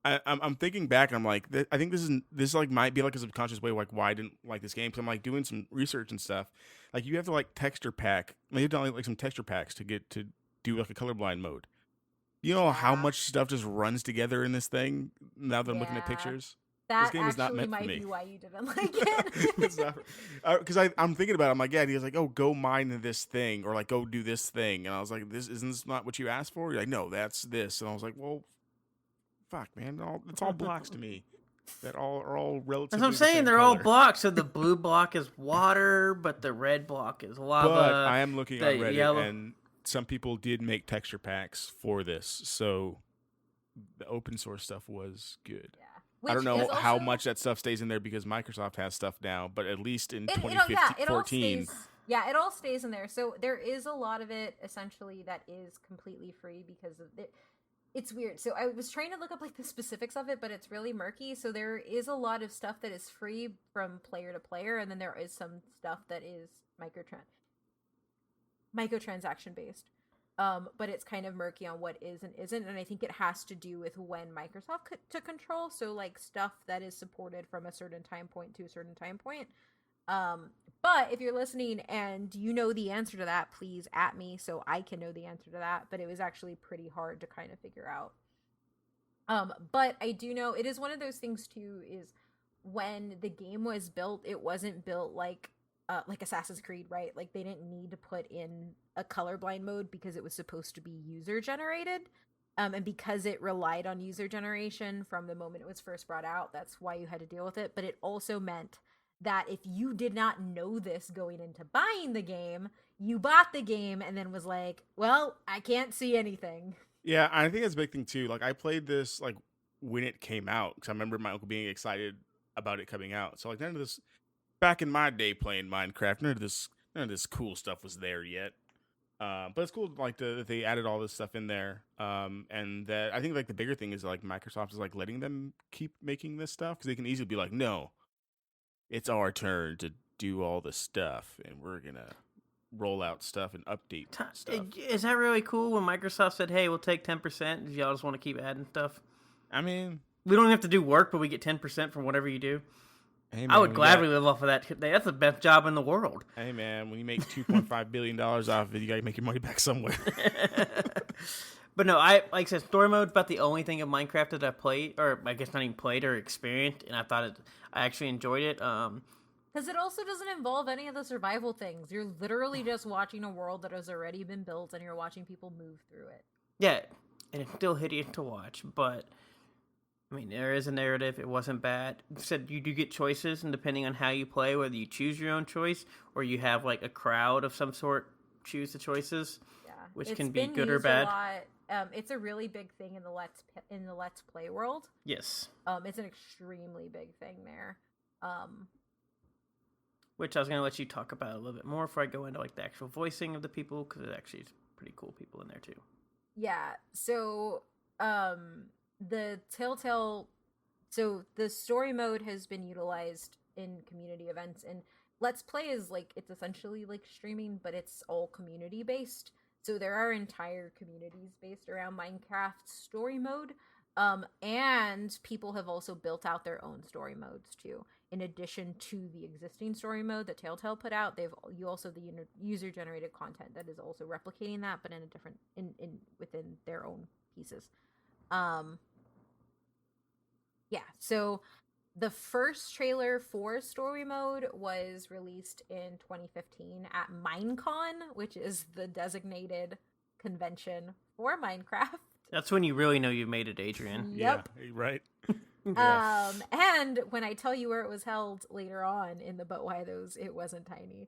I'm thinking back, and I'm like, I think this like might be like a subconscious way, like why I didn't like this game. Because I'm like doing some research and stuff. Like you have to like texture pack, you have to like some texture packs to get to do like a colorblind mode. You know how much stuff just runs together in this thing now that I'm looking at pictures? That this game is not actually meant for might me. be why you didn't like it. It's not because I'm thinking about it. I'm like, yeah. He was like, oh, go mine this thing, or like go do this thing, and I was like, this not what you asked for. You're like, no, that's this, and I was like, well, fuck, man, it's all blocks to me. That are all relatively. That's what I'm saying. They're all blocks. So the blue block is water, but the red block is lava. But I am looking on Reddit, yellow... and some people did make texture packs for this, so the open source stuff was good. Yeah. I don't know how much that stuff stays in there because Microsoft has stuff now, but at least in 2014. It all stays in there. So there is a lot of it essentially that is completely free because of it. It's weird. So I was trying to look up like the specifics of it, but it's really murky. So there is a lot of stuff that is free from player to player, and then there is some stuff that is microtransaction based. But it's kind of murky on what is and isn't, and I think it has to do with when Microsoft took control. So like stuff that is supported from a certain time point to a certain time point. But if you're listening and you know the answer to that, please at me so I can know the answer to that. But it was actually pretty hard to kind of figure out. But I do know it is one of those things too, is when the game was built, it wasn't built like Assassin's Creed, right? Like they didn't need to put in a colorblind mode because it was supposed to be user generated. And because it relied on user generation from the moment it was first brought out, that's why you had to deal with it. But it also meant that if you did not know this going into buying the game, you bought the game and then was like, well, I can't see anything. Yeah, I think that's a big thing too. Like I played this like when it came out because I remember my uncle being excited about it coming out. So like none of this back in my day playing Minecraft, none of this cool stuff was there yet. But it's cool like that they added all this stuff in there. And that I think like the bigger thing is like Microsoft is like letting them keep making this stuff because they can easily be like, no, it's our turn to do all the stuff, and we're gonna roll out stuff and update stuff. Is that really cool when Microsoft said, hey, we'll take 10% if y'all just want to keep adding stuff? I mean, we don't have to do work, but we get 10% from whatever you do. Hey man, I would gladly live off of that. That's the best job in the world. Hey man, when you make $2.5 billion off of it, you gotta make your money back somewhere. But no, like I said, story mode's about the only thing of Minecraft that I played, or I guess not even played or experienced, and I actually enjoyed it. Because it also doesn't involve any of the survival things. You're literally just watching a world that has already been built, and you're watching people move through it. Yeah, and it's still hideous to watch, but I mean, there is a narrative. It wasn't bad. It said you do get choices, and depending on how you play, whether you choose your own choice or you have like a crowd of some sort choose the choices, which can be good or bad. It's a really big thing in the Let's Play world. Yes. It's an extremely big thing there. Which I was going to let you talk about a little bit more before I go into like the actual voicing of the people, because it actually is pretty cool people in there too. Yeah. So the Telltale, so the story mode has been utilized in community events, and Let's Play is like, it's essentially like streaming, but it's all community based. So there are entire communities based around Minecraft story mode. And people have also built out their own story modes too. In addition to the existing story mode that Telltale put out, you also the user generated content that is also replicating that, but in a different in within their own pieces. Yeah, so the first trailer for story mode was released in 2015 at Minecon, which is the designated convention for Minecraft. That's when you really know you made it, Adrian. Yep. Yeah, right. And when I tell you where it was held later on in the But Why Those, it wasn't tiny.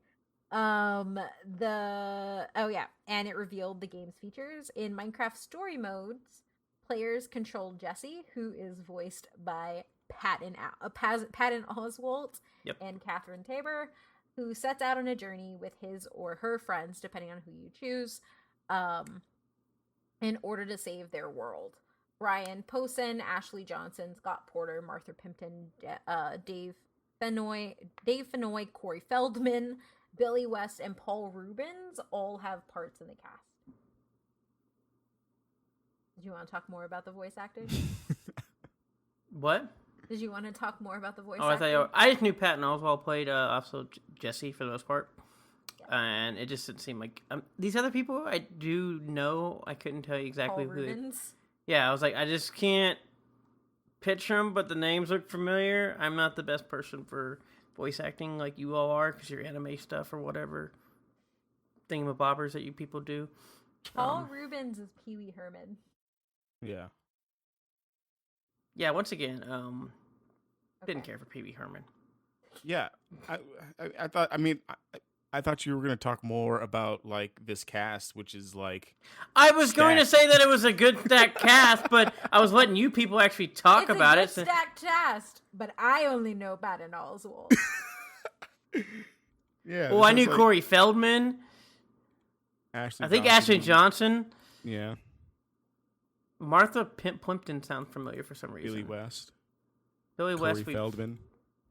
And it revealed the game's features. In Minecraft story modes, players control Jesse, who is voiced by Patton Oswalt and Catherine Tabor, who sets out on a journey with his or her friends, depending on who you choose, in order to save their world. Brian Posehn, Ashley Johnson, Scott Porter, Martha Pimpton, Dave Fennoy, Corey Feldman, Billy West, and Paul Rubens all have parts in the cast. Did you want to talk more about the voice actors? What? Did you want to talk more about the voice actors? I just knew Patton Oswalt played also Jesse for the most part. And it just didn't seem like these other people I do know. I couldn't tell you exactly Paul who Rubens. Yeah, I was like, I just can't picture them, but the names look familiar. I'm not the best person for voice acting like you all are, because you're anime stuff or whatever thingamabobbers that you people do. Paul Rubens is Pee Wee Herman. Yeah. Yeah, once again, didn't care for Pee Wee Herman. Yeah, I thought. I mean, I thought you were going to talk more about like this cast, which is like. I was going to say that it was a good stacked cast, but I was letting you people actually talk about it. It's a good stacked cast, but I only know Patton Oswalt. Yeah. Well, I knew Corey Feldman. Ashley Johnson. Yeah. Martha Plimpton sounds familiar for some reason. Billy West. Corey Feldman.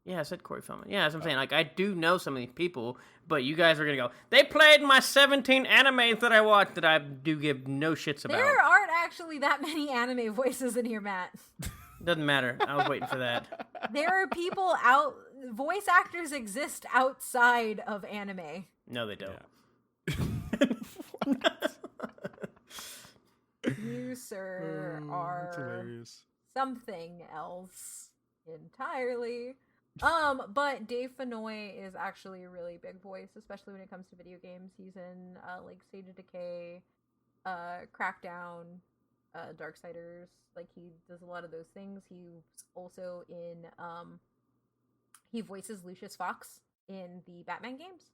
Yeah, I said Corey Feldman. Yeah, that's what I'm saying. Like, I do know some of these people, but you guys are going to go, they played my 17 animes that I watched that I do give no shits about. There aren't actually that many anime voices in here, Matt. Doesn't matter. I was waiting for that. There are people voice actors exist outside of anime. No, they don't. Yeah. You, sir, are something else entirely. But Dave Fennoy is actually a really big voice, especially when it comes to video games. He's in like State of Decay, Crackdown, Darksiders. Like, he does a lot of those things. He's also in he voices Lucius Fox in the Batman games.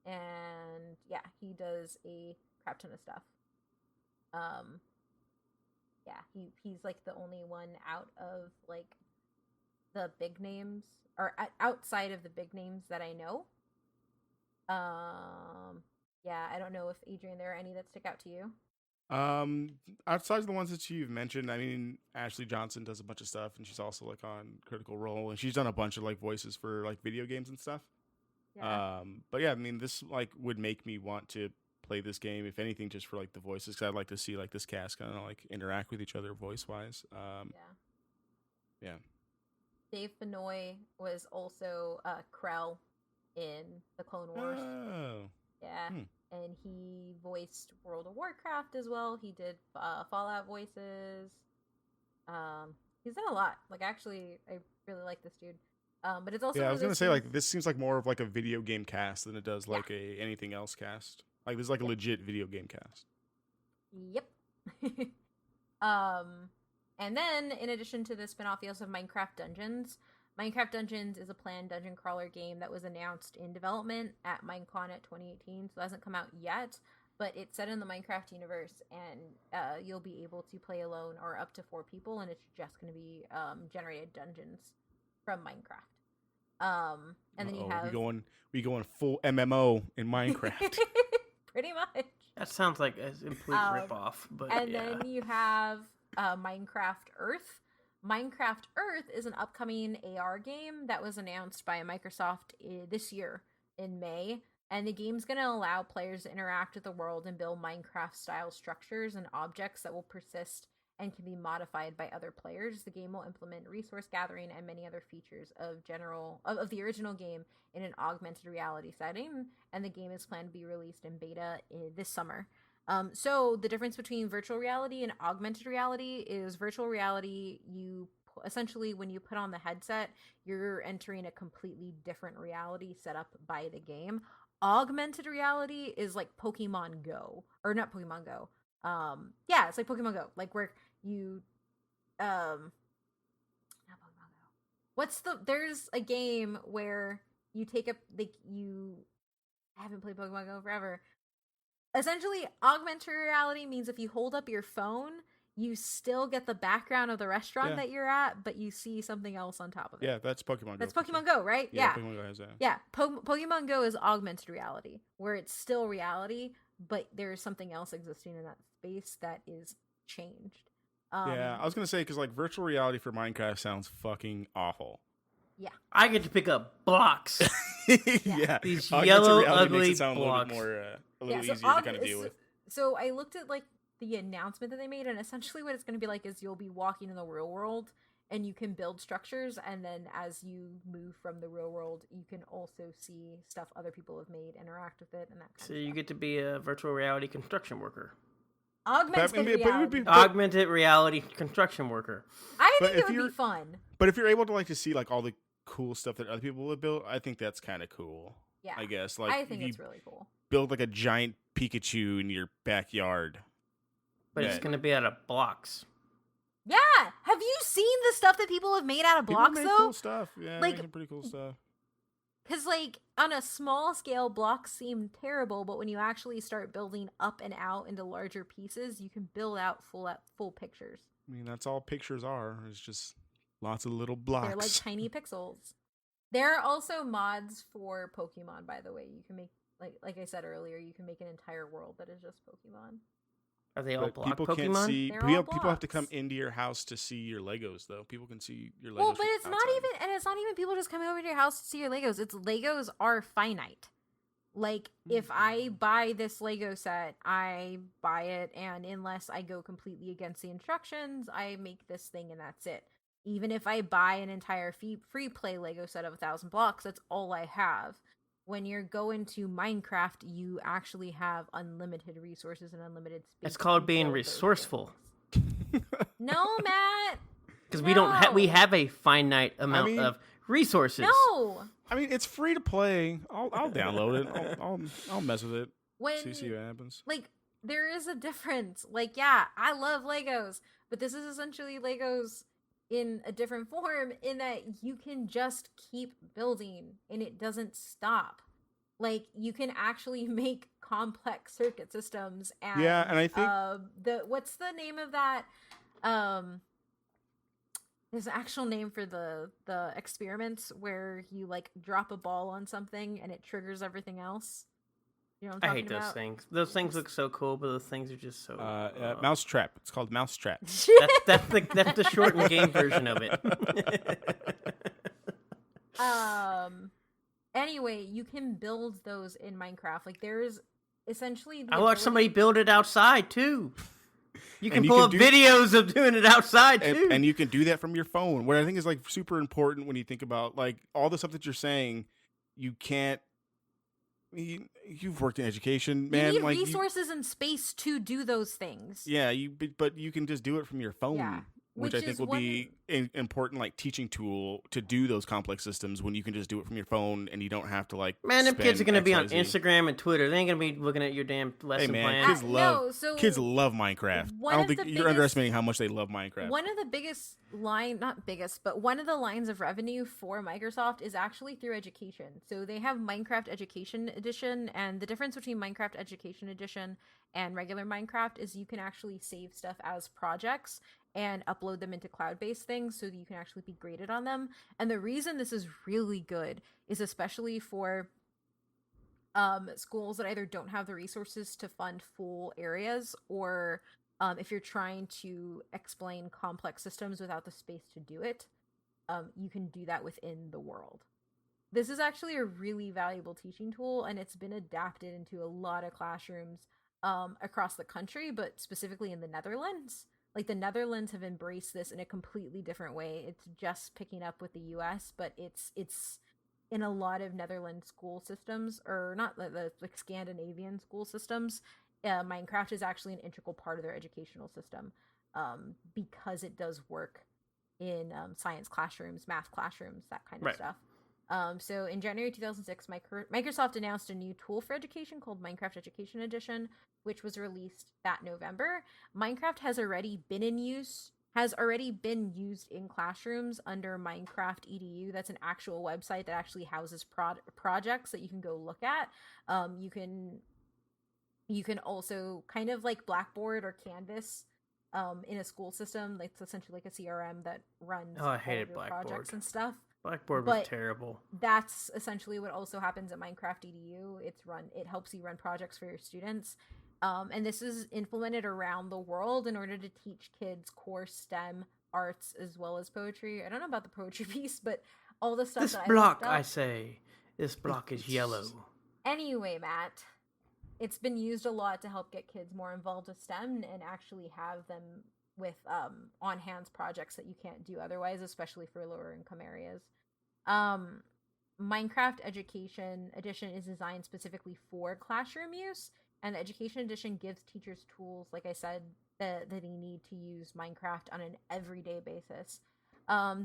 And yeah, he does a crap ton of stuff. Yeah, he's like the only one out of like the big names, or outside of the big names that I know. Yeah, I don't know if Adrian, there are any that stick out to you. Outside of the ones that you've mentioned, I mean, Ashley Johnson does a bunch of stuff, and she's also like on Critical Role, and she's done a bunch of like voices for like video games and stuff. Yeah. But yeah, I mean, this like would make me want to play this game, if anything, just for like the voices, because I'd like to see like this cast kind of like interact with each other voice wise. Yeah. Dave Fennoy was also Krell in the Clone Wars. Oh. Yeah. And he voiced World of Warcraft as well. He did Fallout voices. He's done a lot. Like, actually, I really like this dude. But it's also I was gonna say, like, this seems like more of like a video game cast than it does like a anything else cast. Like, this is like a legit video game cast. Yep. And then, in addition to the spin-off, you also have Minecraft Dungeons. Minecraft Dungeons is a planned dungeon crawler game that was announced in development at Minecon at 2018, so it hasn't come out yet, but it's set in the Minecraft universe, and you'll be able to play alone or up to 4 people, and it's just going to be generated dungeons from Minecraft. And then you have... We going full MMO in Minecraft. Pretty much. That sounds like a complete ripoff, but and then you have Minecraft Earth, Minecraft Earth is an upcoming AR game that was announced by Microsoft this year in May. And the game's going to allow players to interact with the world and build Minecraft-style structures and objects that will persist and can be modified by other players. The game will implement resource gathering and many other features of the original game in an augmented reality setting, and the game is planned to be released in beta this summer. So the difference between virtual reality and augmented reality is virtual reality, essentially when you put on the headset, you're entering a completely different reality set up by the game. Augmented reality is like Pokemon Go, or not Pokemon Go. Yeah, it's like Pokemon Go, like where you not Pokemon Go. There's a game where you I haven't played Pokemon Go forever. Essentially, augmented reality means if you hold up your phone, you still get the background of the restaurant that you're at, but you see something else on top of it. Yeah, that's Pokemon Go. That's Pokemon Go, right? Yeah. Pokemon Go has that. Yeah, Pokemon Go is augmented reality, where it's still reality, but there's something else existing in that space that is changed. Yeah, I was going to say, because like virtual reality for Minecraft sounds fucking awful. Yeah. I get to pick up blocks. Yeah. These Augmented yellow, reality ugly makes it sound blocks. a little easier to kind of deal with. So I looked at like the announcement that they made, and essentially what it's going to be like is you'll be walking in the real world and you can build structures, and then as you move from the real world, you can also see stuff other people have made, interact with it, and that kind of stuff. So you get to be a virtual reality construction worker. Augmented reality construction worker. I think it would be fun. But if you're able to see like all the cool stuff that other people have built, I think that's kind of cool. Yeah, I guess like I think it's really cool. Build like a giant Pikachu in your backyard, but it's going to be out of blocks. Yeah, have you seen the stuff that people have made out of blocks? People make cool stuff. Yeah, like making pretty cool stuff. Because, like, on a small scale, blocks seem terrible, but when you actually start building up and out into larger pieces, you can build out full pictures. I mean, that's all pictures are. It's just lots of little blocks. They're like tiny pixels. There are also mods for Pokemon, by the way. You can make, like I said earlier, you can make an entire world that is just Pokemon. Are they all block people Pokemon? Can't see. People have to come into your house to see your Legos, though. People can see your Legos. Well, but it's not even people just coming over to your house to see your Legos. It's Legos are finite. Like, if I buy this Lego set, I buy it, and unless I go completely against the instructions, I make this thing and that's it. Even if I buy an entire free play Lego set of 1,000 blocks, that's all I have. When you're going to Minecraft, you actually have unlimited resources and unlimited space. It's called being resourceful. No, Matt. Because we have a finite amount of resources. No. I mean, it's free to play. I'll download it. I'll mess with it. See what happens. Like, there is a difference. Like, yeah, I love Legos, but this is essentially Legos in a different form, in that you can just keep building and it doesn't stop. Like, you can actually make complex circuit systems, and and I think what's the name of that? There's an actual name for the experiments where you like drop a ball on something and it triggers everything else. You know what I'm I hate talking those about? things. Those things look so cool, but those things are just so. Mousetrap. It's called Mousetrap. that's the shortened game version of it. Anyway, you can build those in Minecraft. Like, there's essentially. I watched somebody build it outside too. You can pull up videos of doing it outside too, and you can do that from your phone. What I think is like super important when you think about like all the stuff that you're saying, you can't. You've worked in education, man. You need resources and space to do those things. Yeah, but you can just do it from your phone, which I think will be an important like teaching tool to do those complex systems when you can just do it from your phone and you don't have to like. Man, them kids are gonna be on Instagram and Twitter. They ain't gonna be looking at your damn lesson plan. Kids love Minecraft. I don't think you're underestimating how much they love Minecraft. One of the biggest one of the lines of revenue for Microsoft is actually through education. So they have Minecraft Education Edition, and the difference between Minecraft Education Edition and regular Minecraft is you can actually save stuff as projects and upload them into cloud-based things so that you can actually be graded on them. And the reason this is really good is especially for schools that either don't have the resources to fund full areas or if you're trying to explain complex systems without the space to do it, you can do that within the world. This is actually a really valuable teaching tool, and it's been adapted into a lot of classrooms across the country, but specifically in the Netherlands. Like, the Netherlands have embraced this in a completely different way. It's just picking up with the US, but it's in a lot of Netherlands school systems, or not the like Scandinavian school systems. Minecraft is actually an integral part of their educational system, because it does work in science classrooms, math classrooms, that kind of Right. stuff. So in January 2006, Microsoft announced a new tool for education called Minecraft Education Edition, which was released that November. Minecraft has already been used in classrooms under Minecraft EDU. That's an actual website that actually houses projects that you can go look at. You can also, kind of like Blackboard or Canvas, in a school system, like it's essentially like a CRM that runs Oh, I all hated of your Blackboard. projects and stuff. Blackboard was But terrible. that's essentially what also happens at Minecraft EDU. It helps you run projects for your students. And this is implemented around the world in order to teach kids core STEM arts as well as poetry. I don't know about the poetry piece, but all the stuff This that block, I looked up. I say, this block is yellow. Anyway, Matt, it's been used a lot to help get kids more involved with STEM and actually have them with on-hands projects that you can't do otherwise, especially for lower income areas. Um, Minecraft Education Edition is designed specifically for classroom use, and the Education Edition gives teachers tools, like I said, that they need to use Minecraft on an everyday basis.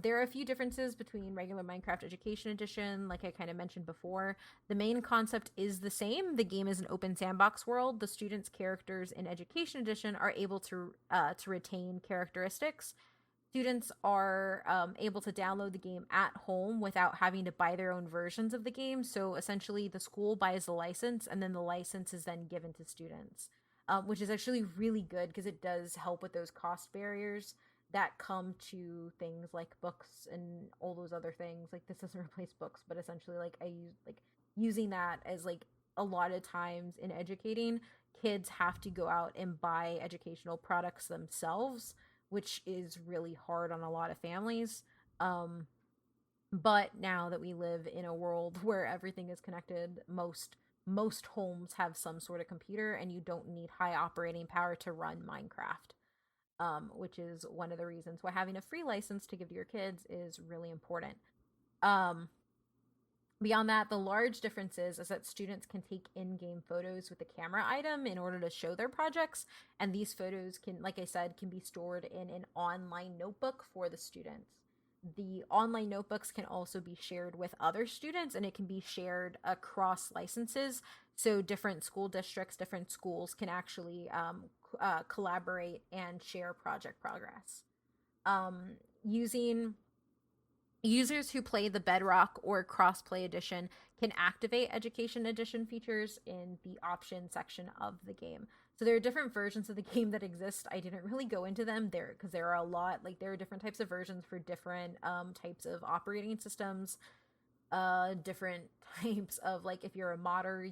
There are a few differences between regular Minecraft Education Edition, like I kind of mentioned before. The main concept is the same. The game is an open sandbox world. The students' characters in Education Edition are able to retain characteristics. Students are able to download the game at home without having to buy their own versions of the game. So essentially, the school buys the license, and then the license is then given to students, which is actually really good because it does help with those cost barriers that come to things like books and all those other things. Like, this doesn't replace books, but essentially, like, I use like using that as like a lot of times in educating, kids have to go out and buy educational products themselves, which is really hard on a lot of families. But now that we live in a world where everything is connected, most homes have some sort of computer, and you don't need high operating power to run Minecraft. Which is one of the reasons why having a free license to give to your kids is really important. Um, Beyond that, the large difference is that students can take in-game photos with the camera item in order to show their projects, and these photos can, like I said, can be stored in an online notebook for the students. The online notebooks can also be shared with other students, and it can be shared across licenses. So different school districts, different schools can actually collaborate and share project progress. Using Users who play the Bedrock or Crossplay Edition can activate Education Edition features in the option section of the game. So there are different versions of the game that exist. I didn't really go into them there because there are a lot. Like, there are different types of versions for different types of operating systems. Different types of, like, if you're a modder,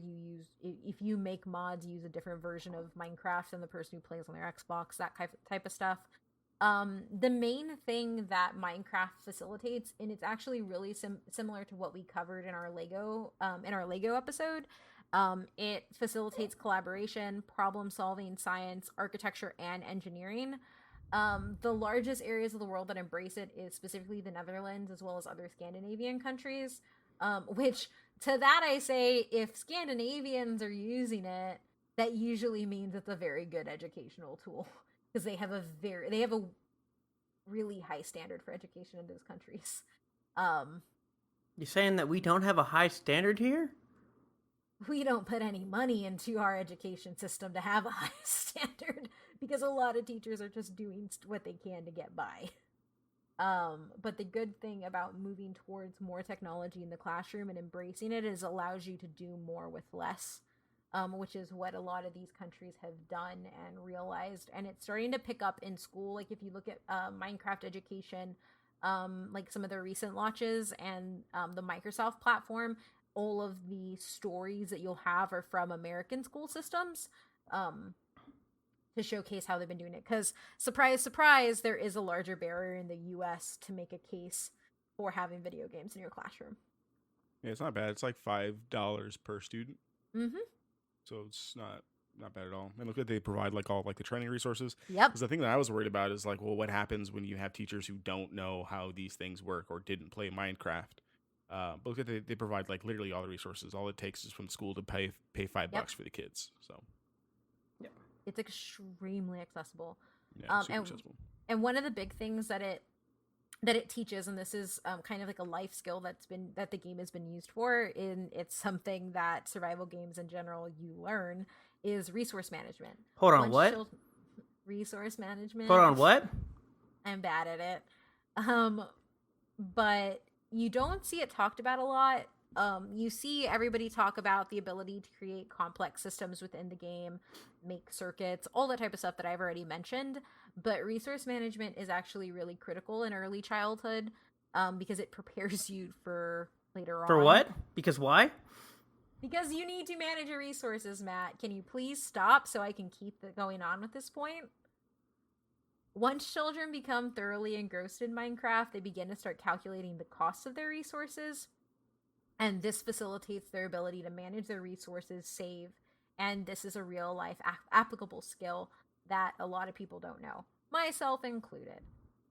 if you make mods, you use a different version of Minecraft than the person who plays on their Xbox. That type of stuff. The main thing that Minecraft facilitates, and it's actually really similar to what we covered in our Lego episode. It facilitates collaboration, problem solving, science, architecture, and engineering. The largest areas of the world that embrace it is specifically the Netherlands, as well as other Scandinavian countries. Which, to that I say, if Scandinavians are using it, that usually means it's a very good educational tool. Because they have a really high standard for education in those countries. You're saying that we don't have a high standard here? We don't put any money into our education system to have a high standard because a lot of teachers are just doing what they can to get by. But the good thing about moving towards more technology in the classroom and embracing it is it allows you to do more with less. Which is what a lot of these countries have done and realized. And it's starting to pick up in school. Like, if you look at Minecraft Education, like some of the recent launches and the Microsoft platform, all of the stories that you'll have are from American school systems. to showcase how they've been doing it. Because surprise, surprise, there is a larger barrier in the U.S. to make a case for having video games in your classroom. Yeah, it's not bad. It's like $5 per student, Mm-hmm. so it's not bad at all. And look at they provide like all like the training resources. Yep. Because the thing that I was worried about is like, well, what happens when you have teachers who don't know how these things work or didn't play Minecraft? But look at they provide like literally all the resources. All it takes is from school to pay $5 for the kids. So It's extremely accessible. yeah, super accessible. And one of the big things that it teaches, and this is kind of like a life skill that the game has been used for, and it's something that survival games in general you learn, is resource management. Hold on, what? Resource management. Hold on, what? I'm bad at it. But you don't see it talked about a lot. You see everybody talk about the ability to create complex systems within the game, make circuits, all that type of stuff that I've already mentioned. But resource management is actually really critical in early childhood, because it prepares you for later on. For what? Because why? Because you need to manage your resources, Matt. Can you please stop so I can keep going on with this point? Once children become thoroughly engrossed in Minecraft, they begin to start calculating the cost of their resources. And this facilitates their ability to manage their resources, save, and this is a real life applicable skill that a lot of people don't know, myself included.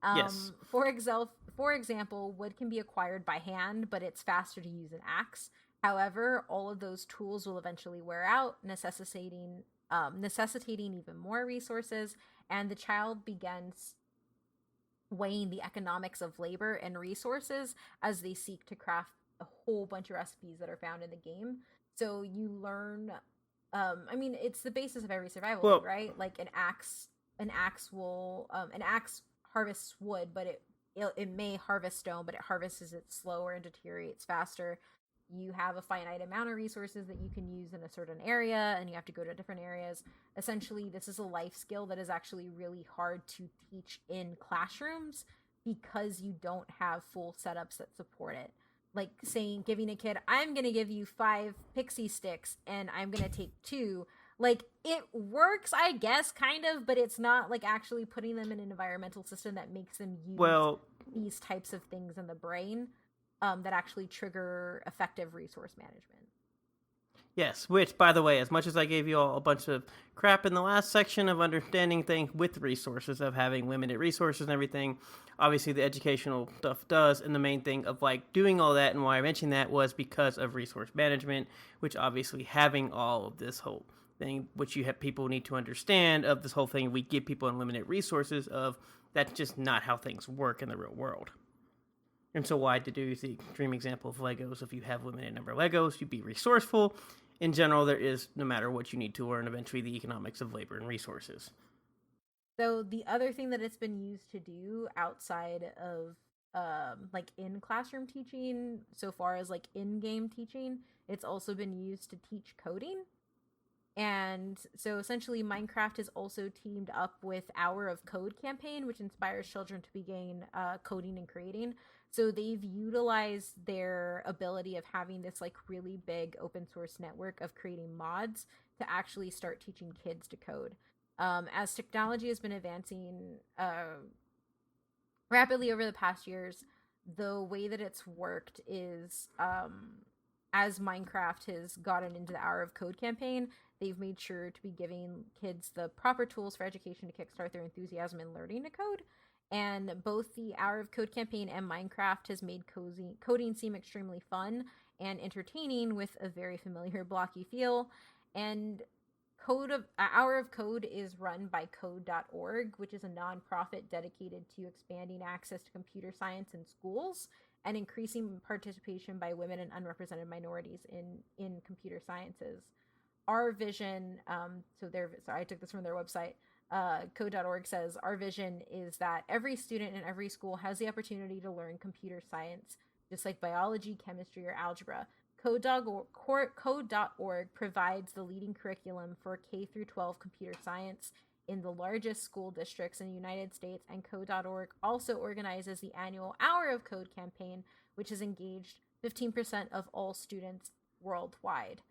Yes. For example, wood can be acquired by hand, but it's faster to use an axe. However, all of those tools will eventually wear out, necessitating even more resources, and the child begins weighing the economics of labor and resources as they seek to craft a whole bunch of recipes that are found in the game. So you learn, it's the basis of every survival game, right? Like an axe harvests wood, but it may harvest stone, but it harvests it slower and deteriorates faster. You have a finite amount of resources that you can use in a certain area, and you have to go to different areas. Essentially, this is a life skill that is actually really hard to teach in classrooms because you don't have full setups that support it. Like giving a kid, I'm going to give you 5 pixie sticks and I'm going to take 2. Like, it works, I guess, kind of, but it's not like actually putting them in an environmental system that makes them use these types of things in the brain that actually trigger effective resource management. Yes, which, by the way, as much as I gave you all a bunch of crap in the last section of understanding things with resources, of having limited resources and everything, obviously the educational stuff does, and the main thing of like doing all that, and why I mentioned that was because of resource management, which obviously having all of this whole thing, which you have people need to understand of this whole thing, we give people unlimited resources of, that's just not how things work in the real world. And so why to do the extreme example of Legos, if you have a limited number of Legos, you be resourceful. In general, there is, no matter what you need to learn, eventually the economics of labor and resources. So the other thing that it's been used to do outside of like in classroom teaching, so far as like in-game teaching, it's also been used to teach coding. And so essentially Minecraft has also teamed up with Hour of Code campaign, which inspires children to begin coding and creating. So they've utilized their ability of having this like really big open source network of creating mods to actually start teaching kids to code. As technology has been advancing rapidly over the past years, the way that it's worked is as Minecraft has gotten into the Hour of Code campaign, they've made sure to be giving kids the proper tools for education to kickstart their enthusiasm in learning to code. And both the Hour of Code campaign and Minecraft has made coding seem extremely fun and entertaining with a very familiar blocky feel. And Hour of Code is run by code.org, which is a nonprofit dedicated to expanding access to computer science in schools and increasing participation by women and unrepresented minorities in computer sciences. Our vision, I took this from their website. Code.org says, our vision is that every student in every school has the opportunity to learn computer science, just like biology, chemistry, or algebra. Code.org provides the leading curriculum for K-12 computer science in the largest school districts in the United States, and Code.org also organizes the annual Hour of Code campaign, which has engaged 15% of all students worldwide.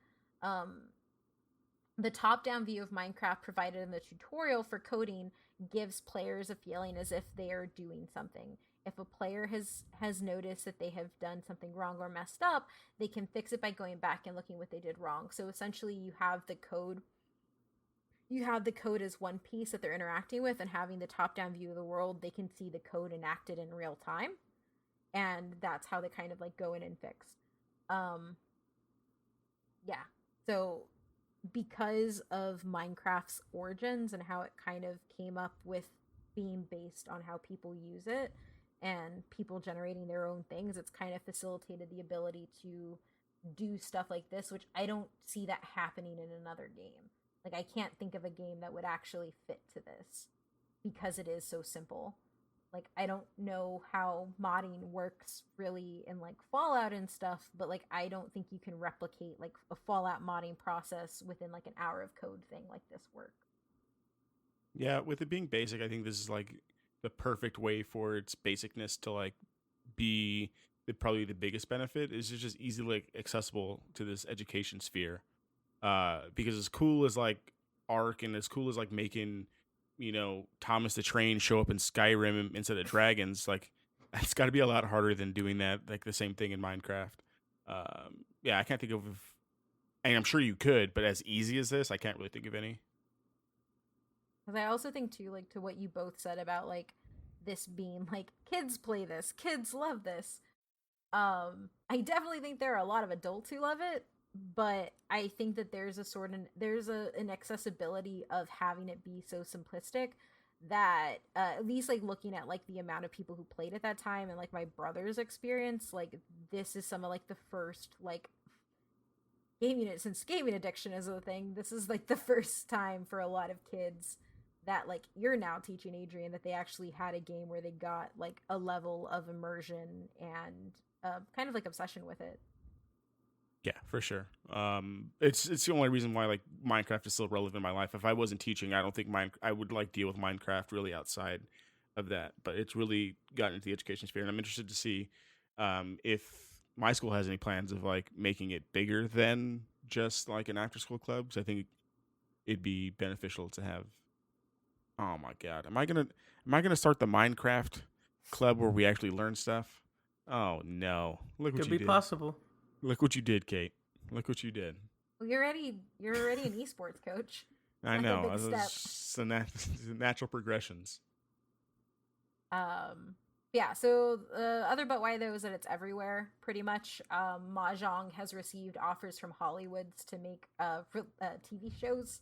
The top-down view of Minecraft provided in the tutorial for coding gives players a feeling as if they are doing something. If a player has noticed that they have done something wrong or messed up, they can fix it by going back and looking what they did wrong. So essentially you have the code as one piece that they're interacting with, and having the top-down view of the world, they can see the code enacted in real time. And that's how they kind of like go in and fix. Yeah. So because of Minecraft's origins and how it kind of came up with being based on how people use it and people generating their own things, it's kind of facilitated the ability to do stuff like this, which I don't see that happening in another game. Like, I can't think of a game that would actually fit to this because it is so simple. Like, I don't know how modding works really in like Fallout and stuff, but like I don't think you can replicate like a Fallout modding process within like an hour of code thing like this work. Yeah, with it being basic, I think this is like the perfect way for its basicness to like be probably the biggest benefit is it's just easily like accessible to this education sphere. Because as cool as like Ark and as cool as like making, you know, Thomas the Train show up in Skyrim instead of dragons, like it's got to be a lot harder than doing that, like the same thing in Minecraft. Yeah, I can't think of, and I'm sure you could, but as easy as this, I can't really think of any. Because I also think too, like to what you both said about like this being like kids play this, kids love this. I definitely think there are a lot of adults who love it, but I think that there's an accessibility of having it be so simplistic that at least like looking at like the amount of people who played at that time and like my brother's experience, like this is some of like the first like gaming it since gaming addiction is a thing. This is like the first time for a lot of kids that like you're now teaching Adrian that they actually had a game where they got like a level of immersion and kind of like obsession with it. Yeah, for sure. It's the only reason why like Minecraft is still relevant in my life. If I wasn't teaching, I don't think I would like deal with Minecraft really outside of that. But it's really gotten into the education sphere, and I'm interested to see if my school has any plans of like making it bigger than just like an after school club. Because I think it'd be beneficial to have. Oh my god, am I gonna start the Minecraft club where we actually learn stuff? Oh no! Look what Could you be did. possible. Look what you did, Kate. Look what you did. Well, you're already an esports coach. I Like a know. big It's the natural progressions. Yeah, so other but why though is that it's everywhere pretty much. Mahjong has received offers from Hollywoods to make TV shows.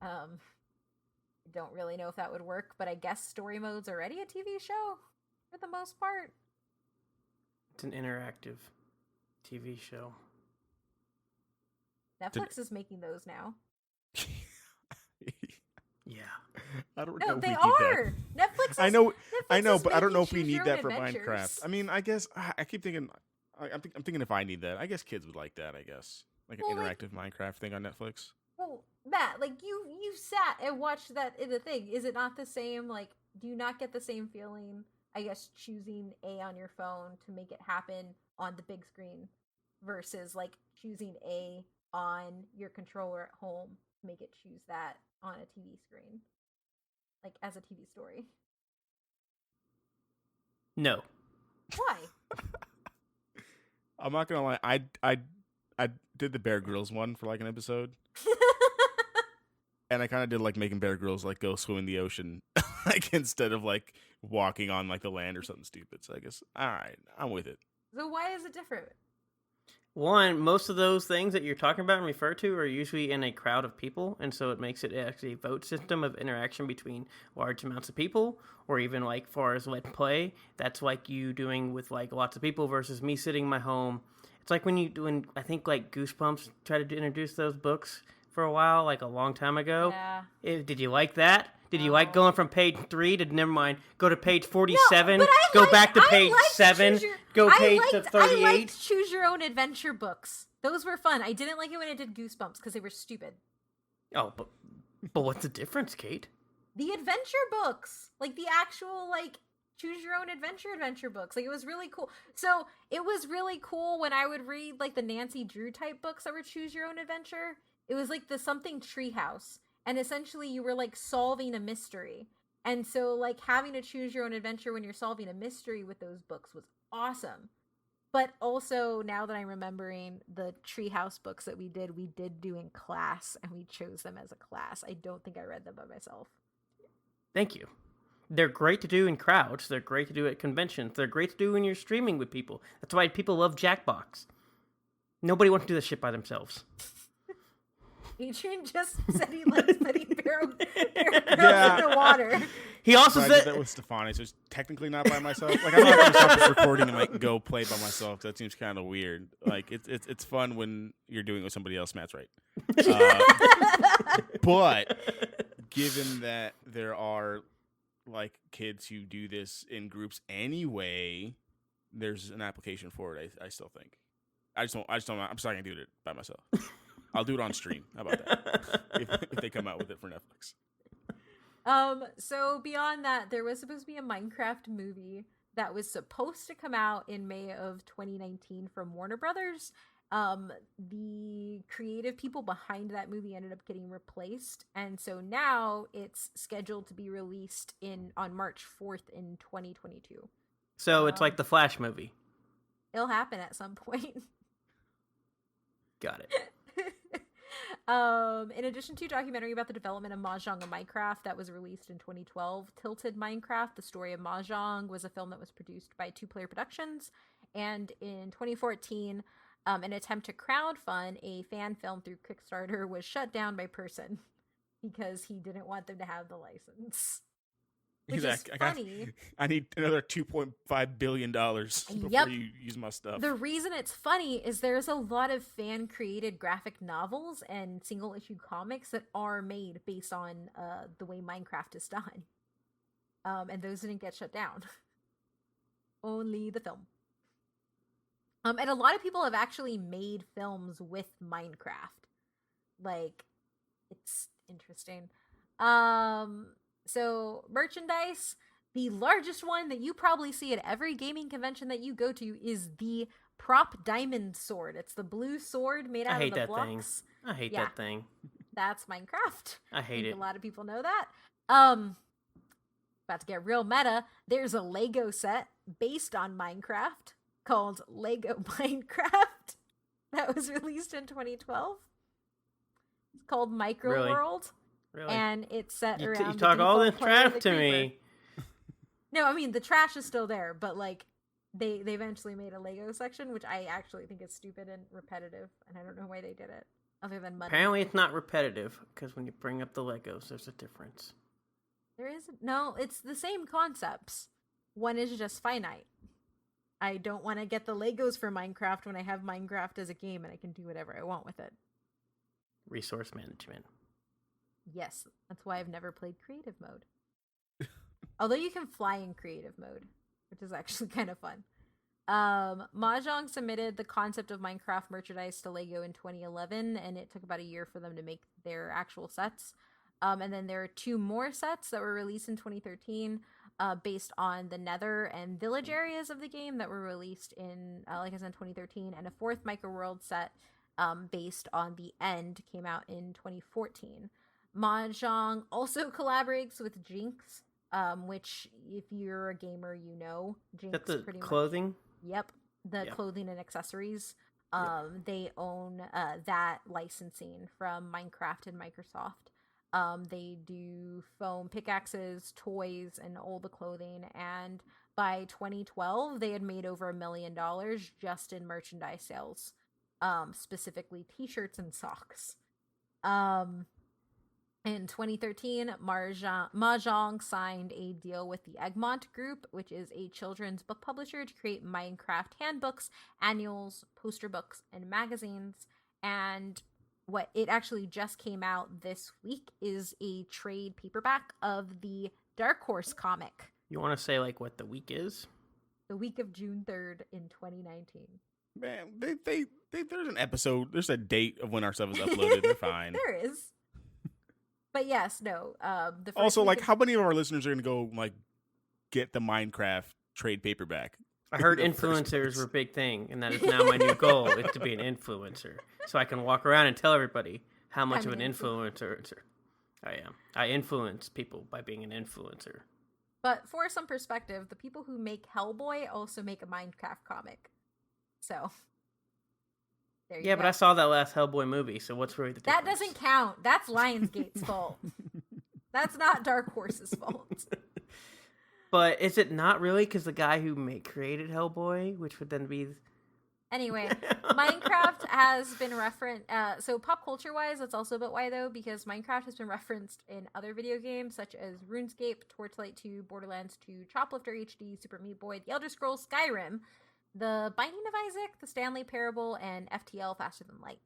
I don't really know if that would work, but I guess story mode's already a TV show for the most part. It's an interactive TV show. Netflix is making those now. Yeah. I don't No, know if they we need are. that. Netflix is, I know, Netflix is but I don't know if making we choose need your that own for adventures. Minecraft. I mean, I guess I keep thinking. I'm thinking if I need that, I guess kids would like that. I guess like an Well, interactive Minecraft thing on Netflix. Well, Matt, like you sat and watched that in the thing. Is it not the same? Like, do you not get the same feeling? I guess choosing A on your phone to make it happen on the big screen versus like choosing A on your controller at home to make it choose that on a TV screen, like as a TV story. No. Why? I'm not gonna lie. I did the Bear Grylls one for like an episode, and I kind of did like making Bear Grylls like go swim in the ocean, like instead of like walking on like the land or something stupid. So I guess all right, I'm with it. So why is it different? One, most of those things that you're talking about and refer to are usually in a crowd of people, and so it makes it actually a vote system of interaction between large amounts of people, or even like far as let's play. That's like you doing with like lots of people versus me sitting in my home. It's like when I think like Goosebumps tried to introduce those books for a while, like a long time ago. Yeah. Did you like that? Did you like going from page 3 to never mind, go to page 47, No, go back to page 7, go page to 38? I liked choose your own adventure books. Those were fun. I didn't like it when it did Goosebumps because they were stupid. Oh, but what's the difference, Kate? The adventure books, like the actual like choose your own adventure books, like it was really cool. So it was really cool when I would read like the Nancy Drew type books that were choose your own adventure. It was like the something treehouse, and essentially you were like solving a mystery. And so like having to choose your own adventure when you're solving a mystery with those books was awesome. But also, now that I'm remembering the treehouse books that we did do in class, and we chose them as a class. I don't think I read them by myself. Thank you. They're great to do in crowds. They're great to do at conventions. They're great to do when you're streaming with people. That's why people love Jackbox. Nobody wants to do this shit by themselves. Adrian just said he likes putting barrels in the water. He also I said did that with Stefani, so it's technically not by myself. Like, I'm not going to stop this recording and like go play by myself. That seems kind of weird. Like, it's fun when you're doing it with somebody else. Matt's right. But given that there are like kids who do this in groups anyway, there's an application for it. I still think. I'm just don't. I'm just not gonna do it by myself. I'll do it on stream. How about that? if they come out with it for Netflix. So beyond that, there was supposed to be a Minecraft movie that was supposed to come out in May of 2019 from Warner Brothers. The creative people behind that movie ended up getting replaced, and so now it's scheduled to be released on March 4th in 2022. So it's like the Flash movie. It'll happen at some point. Got it. In addition to a documentary about the development of Mahjong and Minecraft that was released in 2012, Tilted Minecraft, The Story of Mahjong, was a film that was produced by Two Player Productions. And in 2014, an attempt to crowdfund a fan film through Kickstarter was shut down by Person because he didn't want them to have the license. Which is funny. I need another $2.5 billion before you use my stuff. The reason it's funny is there's a lot of fan-created graphic novels and single-issue comics that are made based on the way Minecraft is done. And those didn't get shut down. Only the film. And a lot of people have actually made films with Minecraft. Like, it's interesting. So, merchandise, the largest one that you probably see at every gaming convention that you go to is the prop diamond sword. It's the blue sword made out of the blocks. I hate that thing. That's Minecraft. I hate it. A lot of people know that. About to get real meta. There's a Lego set based on Minecraft called Lego Minecraft that was released in 2012. It's called Micro World. Really? And it's set around. You talk all this trash to me. No, I mean the trash is still there, but like they eventually made a Lego section, which I actually think is stupid and repetitive, and I don't know why they did it. Other than money. Apparently, it's not repetitive because when you bring up the Legos, there's a difference. There is no. It's the same concepts. One is just finite. I don't want to get the Legos for Minecraft when I have Minecraft as a game and I can do whatever I want with it. Resource management. Yes, that's why I've never played creative mode. Although you can fly in creative mode, which is actually kind of fun. Mahjong submitted the concept of Minecraft merchandise to LEGO in 2011, and it took about a year for them to make their actual sets. And then there are 2 more sets that were released in 2013 based on the Nether and Village areas of the game that were released in, like I said, 2013, and a 4th Micro World set based on the End came out in 2014. Mahjong also collaborates with Jinx, which, if you're a gamer, you know. Jinx is that the pretty clothing? Much, yep, the clothing and accessories. They own that licensing from Minecraft and Microsoft. They do foam pickaxes, toys, and all the clothing. And by 2012, they had made over $1 million just in merchandise sales, specifically t-shirts and socks. In 2013, Mahjong signed a deal with the Egmont Group, which is a children's book publisher, to create Minecraft handbooks, annuals, poster books, and magazines. And what it actually just came out this week is a trade paperback of the Dark Horse comic. You want to say like what the week is? The week of June 3rd in 2019. Man, there's an episode. There's a date of when our stuff is uploaded. They're fine. There is. But yes, no. Also, like, how many of our listeners are going to go, like, get the Minecraft trade paperback? I heard influencers were a big thing, and that is now my new goal, is to be an influencer. So I can walk around and tell everybody, how much I'm of an an influencer I am. I influence people by being an influencer. But for some perspective, the people who make Hellboy also make a Minecraft comic. So, there you go. Yeah, but I saw that last Hellboy movie, so what's really the difference? That doesn't count. That's Lionsgate's fault. That's not Dark Horse's fault. But is it not really? Because the guy who created Hellboy, which would then be... Anyway, Minecraft has been referenced. So pop culture wise, that's also a bit why though, because Minecraft has been referenced in other video games such as RuneScape, Torchlight 2, Borderlands 2, Choplifter HD, Super Meat Boy, The Elder Scrolls Skyrim, The Binding of Isaac, The Stanley Parable, and FTL Faster Than Light.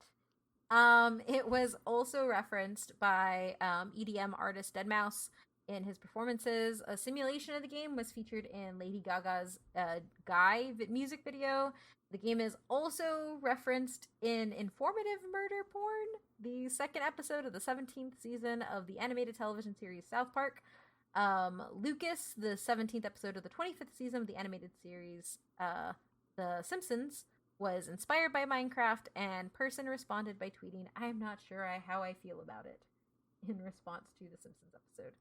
It was also referenced by EDM artist Deadmau5 in his performances. A simulation of the game was featured in Lady Gaga's Guy music video. The game is also referenced in Informative Murder Porn, the second episode of the 17th season of the animated television series South Park. Lucas, the 17th episode of the 25th season of the animated series The Simpsons, was inspired by Minecraft, and person responded by tweeting, "I'm not sure how I feel about it," in response to the Simpsons episode.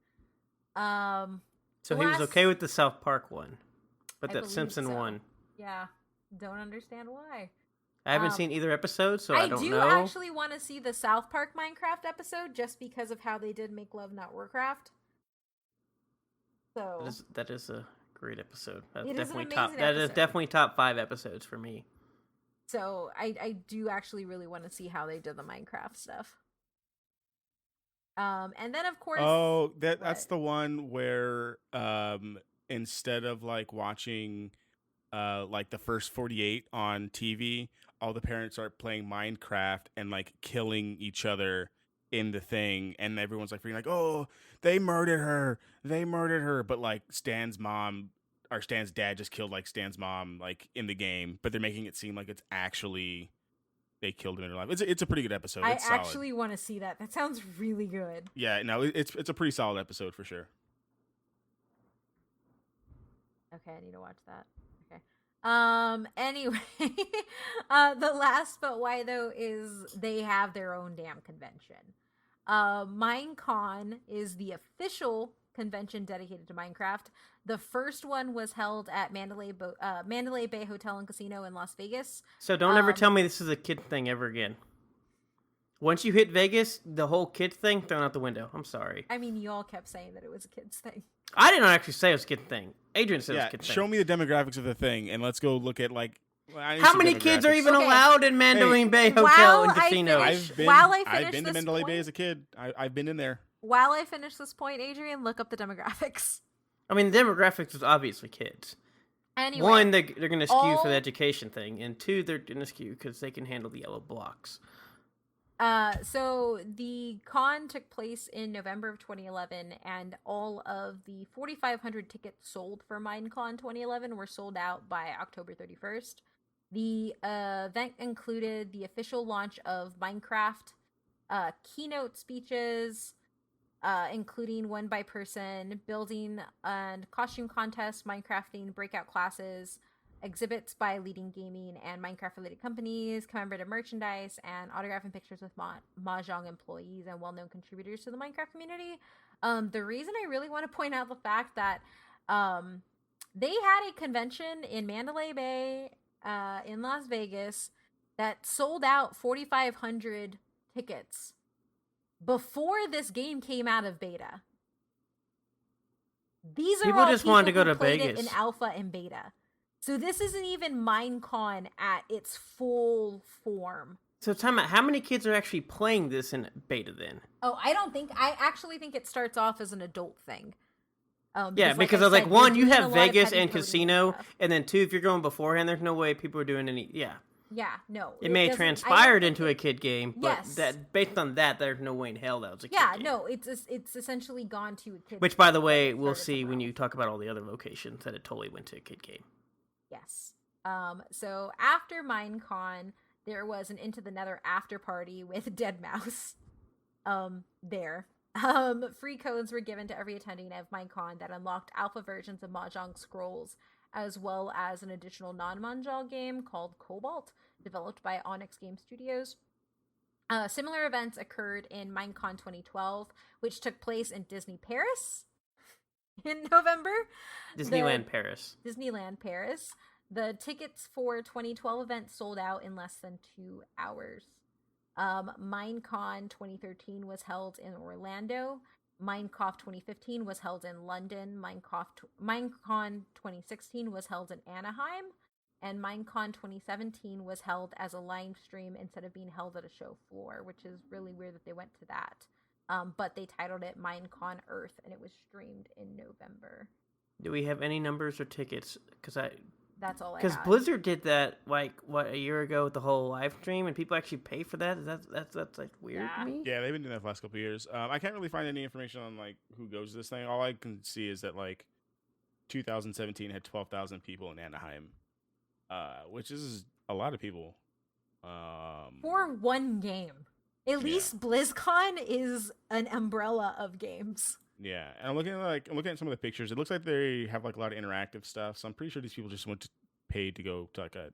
So he was okay with the South Park one, but I that believe Simpson so. one. Yeah, don't understand why. I haven't seen either episode, so I don't know. I do actually want to see the South Park Minecraft episode just because of how they did Make Love Not Warcraft. So that is a great episode. That's it definitely is an top. amazing That is episode. definitely top 5 episodes for me. So I do actually really want to see how they did the Minecraft stuff. And then of course, that's the one where instead of like watching like the first 48 on TV, all the parents are playing Minecraft and like killing each other in the thing, and everyone's like freaking like, "Oh, they murdered her," but like Stan's dad just killed like Stan's mom like in the game, but they're making it seem like it's actually they killed him in real life. It's a pretty good episode. I It's solid. actually want to see that. That sounds really good. Yeah, no, it's a pretty solid episode for sure. Okay, I need to watch that. Okay. Anyway, the last but why though is they have their own damn convention. Minecon is the official convention dedicated to Minecraft. The first one was held at Mandalay Bay Hotel and Casino in Las Vegas. So don't ever tell me this is a kid thing ever again. Once you hit Vegas, the whole kid thing thrown out the window. I'm sorry. I mean, you all kept saying that it was a kid's thing. I did not actually say it was a kid thing. Adrian said it was a kid thing. Show me the demographics of the thing, and let's go look at like. How many kids are even allowed in Mandalay Bay Hotel and Casino? I've been to Mandalay Bay as a kid. I've been in there. While I finish this point, Adrian, look up the demographics. I mean, the demographics is obviously kids. Anyway, one, they're going to skew for the education thing, and two, they're going to skew because they can handle the yellow blocks. So the con took place in November of 2011, and all of the 4,500 tickets sold for Minecon 2011 were sold out by October 31st. The event included the official launch of Minecraft, keynote speeches, including one by person, building and costume contests, Minecrafting breakout classes, exhibits by leading gaming and Minecraft-related companies, commemorative merchandise, and autographing pictures with Mahjong employees and well-known contributors to the Minecraft community. The reason I really want to point out the fact that they had a convention in Mandalay Bay in Las Vegas that sold out 4,500 tickets before this game came out of beta. These are people all just people wanted to go who to played Vegas it in alpha and beta. So this isn't even Minecon at its full form. So time out, how many kids are actually playing this in beta then? Oh, I actually think it starts off as an adult thing. Yeah, because I was like, one, you have Vegas and casino, and then two, if you're going beforehand, there's no way people are doing any. Yeah, no. It may have transpired into a kid game, but Yes. that based on that, there's no way in hell that was a kid game. no, it's essentially gone to a kid. Which, by the way, game. we'll see when you talk about all the other locations that it totally went to a kid game. Yes. So after Minecon, there was an Into the Nether after party with Deadmau5. There. Free codes were given to every attending of Minecon that unlocked alpha versions of Mahjong Scrolls, as well as an additional non-Mahjong game called Cobalt, developed by Onyx Game Studios. Similar events occurred in Minecon 2012, which took place in Disney Paris in November. Disneyland Paris. Disneyland Paris. The tickets for 2012 events sold out in less than 2 hours. Minecon 2013 was held in Orlando. Minecraft 2015 was held in London. Minecon 2016 was held in Anaheim. And Minecon 2017 was held as a live stream instead of being held at a show floor, which is really weird that they went to that. But they titled it Minecon Earth, and it was streamed in November. Do we have any numbers or tickets? That's all I Because had. Blizzard did that a year ago with the whole live stream, and people actually pay for that. That's like weird to me. Yeah, they've been doing that for the last couple of years. I can't really find any information on like who goes to this thing. All I can see is that like 2017 had 12,000 people in Anaheim, which is a lot of people. For one game. At least BlizzCon is an umbrella of games. Yeah, and I'm looking at some of the pictures. It looks like they have like a lot of interactive stuff. So I'm pretty sure these people just went to pay to go to like a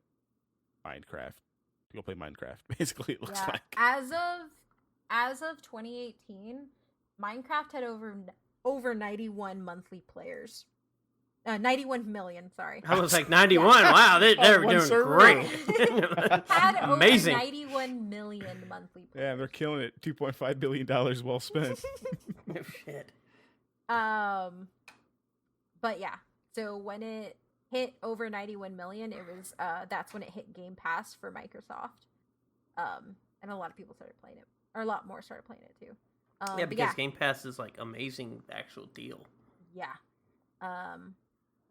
Minecraft to go play Minecraft. Basically, it looks like as of 2018, Minecraft had over 91 monthly players. 91 million, sorry. I was like 91. Wow, they're doing great. Had Amazing. over 91 million monthly players. yeah, they're killing it. $2.5 billion well spent. No shit. But yeah, so when it hit over 91 million, it was that's when it hit Game Pass for Microsoft. And a lot of people started playing it, or a lot more started playing it too. Yeah, because Game Pass is like amazing actual deal. Yeah.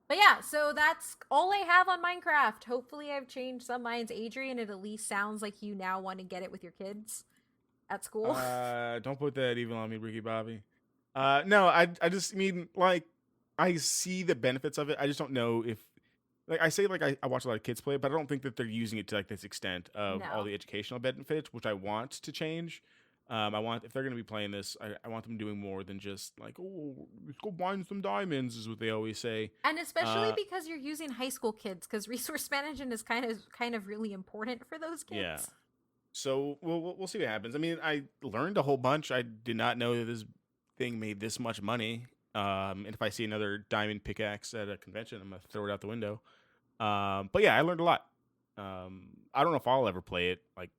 But yeah, so that's all I have on Minecraft. Hopefully I've changed some minds. Adrian, it at least sounds like you now want to get it with your kids at school. Don't put that evil on me, Ricky Bobby. No, I just mean, like, I see the benefits of it. I just don't know if, like, I say, like, I watch a lot of kids play it, but I don't think that they're using it to, like, this extent of all the educational benefits, which I want to change. If they're going to be playing this, I want them doing more than just, like, oh, let's go mine some diamonds, is what they always say. And especially because you're using high school kids, because resource management is kind of really important for those kids. Yeah. So we'll see what happens. I mean, I learned a whole bunch. I did not know that this thing made this much money. And if I see another diamond pickaxe at a convention, I'm gonna throw it out the window. But yeah, I learned a lot. I don't know if I'll ever play it, like,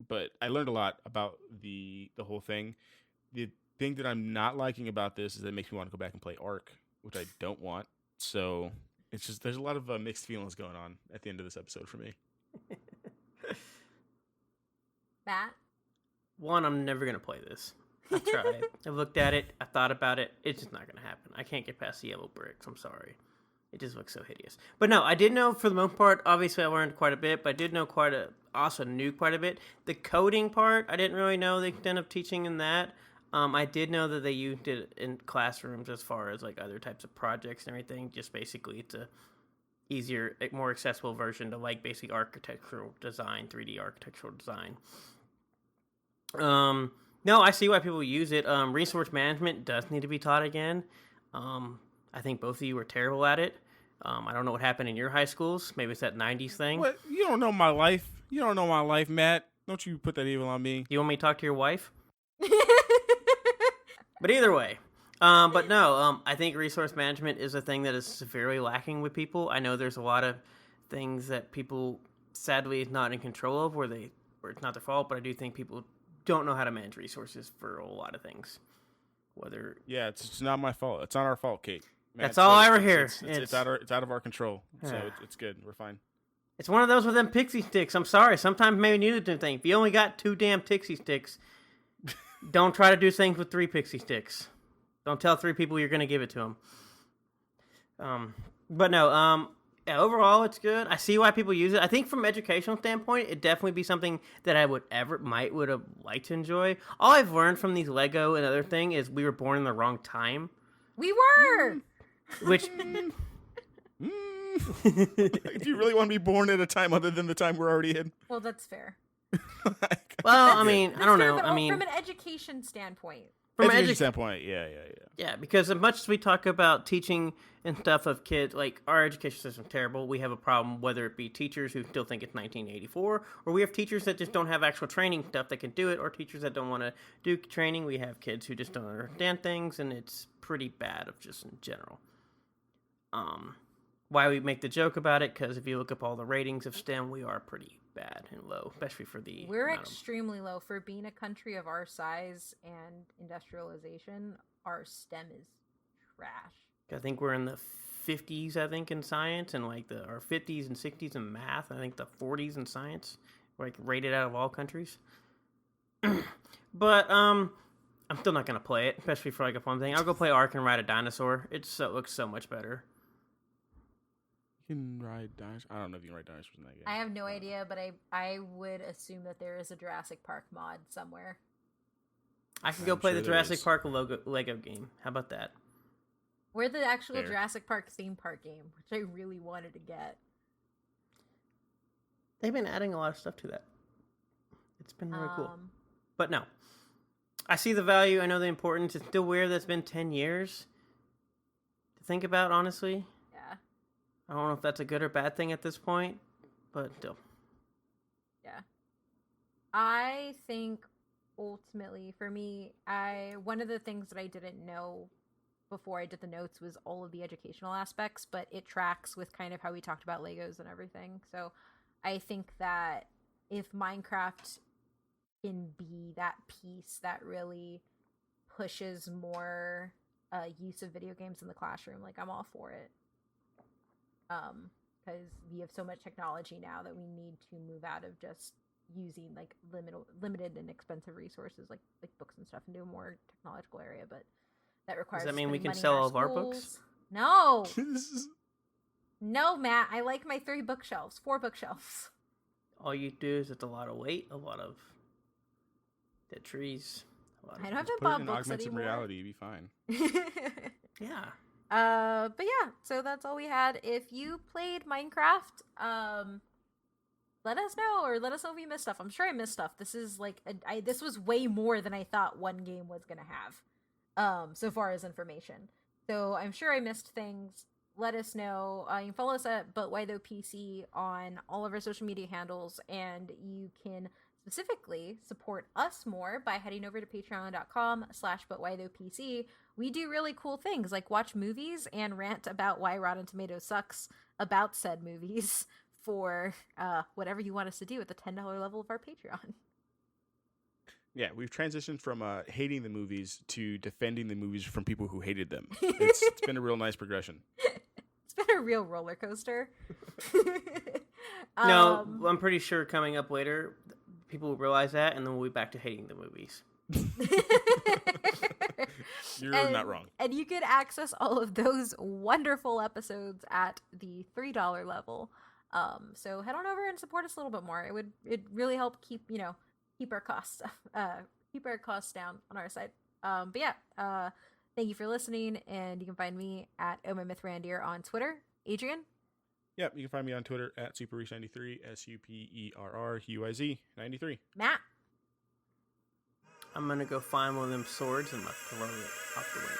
but I learned a lot about the whole thing. The thing that I'm not liking about this is that it makes me want to go back and play Ark, which I don't want. So it's just there's a lot of mixed feelings going on at the end of this episode for me. Matt? One, I'm never going to play this. I've tried. I've looked at it. I thought about it. It's just not going to happen. I can't get past the yellow bricks. I'm sorry. It just looks so hideous. But no, I did know for the most part, obviously I learned quite a bit, but I did know also knew quite a bit. The coding part, I didn't really know the extent of teaching in that. I did know that they used it in classrooms as far as like other types of projects and everything. Just basically it's a easier, more accessible version to like basic architectural design, 3D architectural design. No, I see why people use it. Resource management does need to be taught again. I think both of you were terrible at it. I don't know what happened in your high schools. Maybe it's that 90s thing. What? You don't know my life. You don't know my life, Matt. Don't you put that evil on me. You want me to talk to your wife? But either way. But no, I think resource management is a thing that is severely lacking with people. I know there's a lot of things that people, sadly, is not in control of where it's not their fault, but I do think people don't know how to manage resources for a lot of things. Yeah, it's not my fault. It's not our fault, Kate. That's all I ever hear. It's out of our control. So it's good. We're fine. It's one of those with them pixie sticks. I'm sorry. Sometimes maybe you need to think. If you only got 2 damn pixie sticks, don't try to do things with 3 pixie sticks. Don't tell 3 people you're going to give it to them. But no, yeah, overall it's good. I see why people use it. I think from educational standpoint, it'd definitely be something that I would have liked to enjoy. All I've learned from these Lego and other thing is we were born in the wrong time. We were! Which... Do you really want to be born at a time other than the time we're already in? Well, that's fair. Well, I mean, That's I don't fair, know. but I mean, from an education standpoint. From education standpoint, yeah. Yeah, because as much as we talk about teaching and stuff of kids, like our education system's terrible. We have a problem whether it be teachers who still think it's 1984, or we have teachers that just don't have actual training stuff that can do it, or teachers that don't want to do training. We have kids who just don't understand things, and it's pretty bad of just in general. Why we make the joke about it, because if you look up all the ratings of STEM, we are pretty bad and low, especially for the... We're extremely low. For being a country of our size and industrialization, our STEM is trash. I think we're in the 50s, I think, in science, and like our 50s and 60s in math. I think the 40s in science, like rated out of all countries. But I'm still not gonna play it, especially for like a fun thing. I'll go play Ark and ride a dinosaur. It looks so much better. You can ride dinosaurs. I don't know if you can ride dinosaurs in that game. I have no idea, but I would assume that there is a Jurassic Park mod somewhere. I can go play the Jurassic Park Lego game. How about that? Or the actual Jurassic Park theme park game, which I really wanted to get. They've been adding a lot of stuff to that. It's been really cool. But no. I see the value. I know the importance. It's still weird that it's been 10 years to think about, honestly. Yeah. I don't know if that's a good or bad thing at this point, but still. Yeah. I think ultimately, for me, one of the things that I didn't know before I did the notes was all of the educational aspects, but it tracks with kind of how we talked about Legos and everything. So I think that if Minecraft can be that piece that really pushes more use of video games in the classroom, like I'm all for it. Because we have so much technology now that we need to move out of just using like limited and expensive resources like books and stuff into a more technological area, but that requires... Does that mean we can sell all of our books? No! No, Matt, I like my 4 bookshelves. All you do is it's a lot of weight, a lot of dead trees. I don't have to buy books augmented anymore. reality, you'd be fine. Yeah. But yeah, so that's all we had. If you played Minecraft, let us know, or let us know if you missed stuff. I'm sure I missed stuff. This is like this was way more than I thought one game was gonna have, so far as information. So I'm sure I missed things. Let us know. You can follow us at ButWhyThoughPC on all of our social media handles, and you can specifically support us more by heading over to patreon.com/ButWhyThoughPC. We do really cool things like watch movies and rant about why Rotten Tomatoes sucks about said movies for whatever you want us to do at the $10 level of our Patreon. Yeah, we've transitioned from hating the movies to defending the movies from people who hated them. It's been a real nice progression. It's been a real roller coaster. No, I'm pretty sure coming up later, people will realize that, and then we'll be back to hating the movies. You're not wrong. And you can access all of those wonderful episodes at the $3 level. So head on over and support us a little bit more. It really help keep our costs down on our side. But yeah, thank you for listening, and you can find me at OhMyMythRandier on Twitter. Adrian? Yep, you can find me on Twitter at Superruiz93, SUPERRUIZ93. Matt? I'm gonna go find one of them swords and throw it out the window.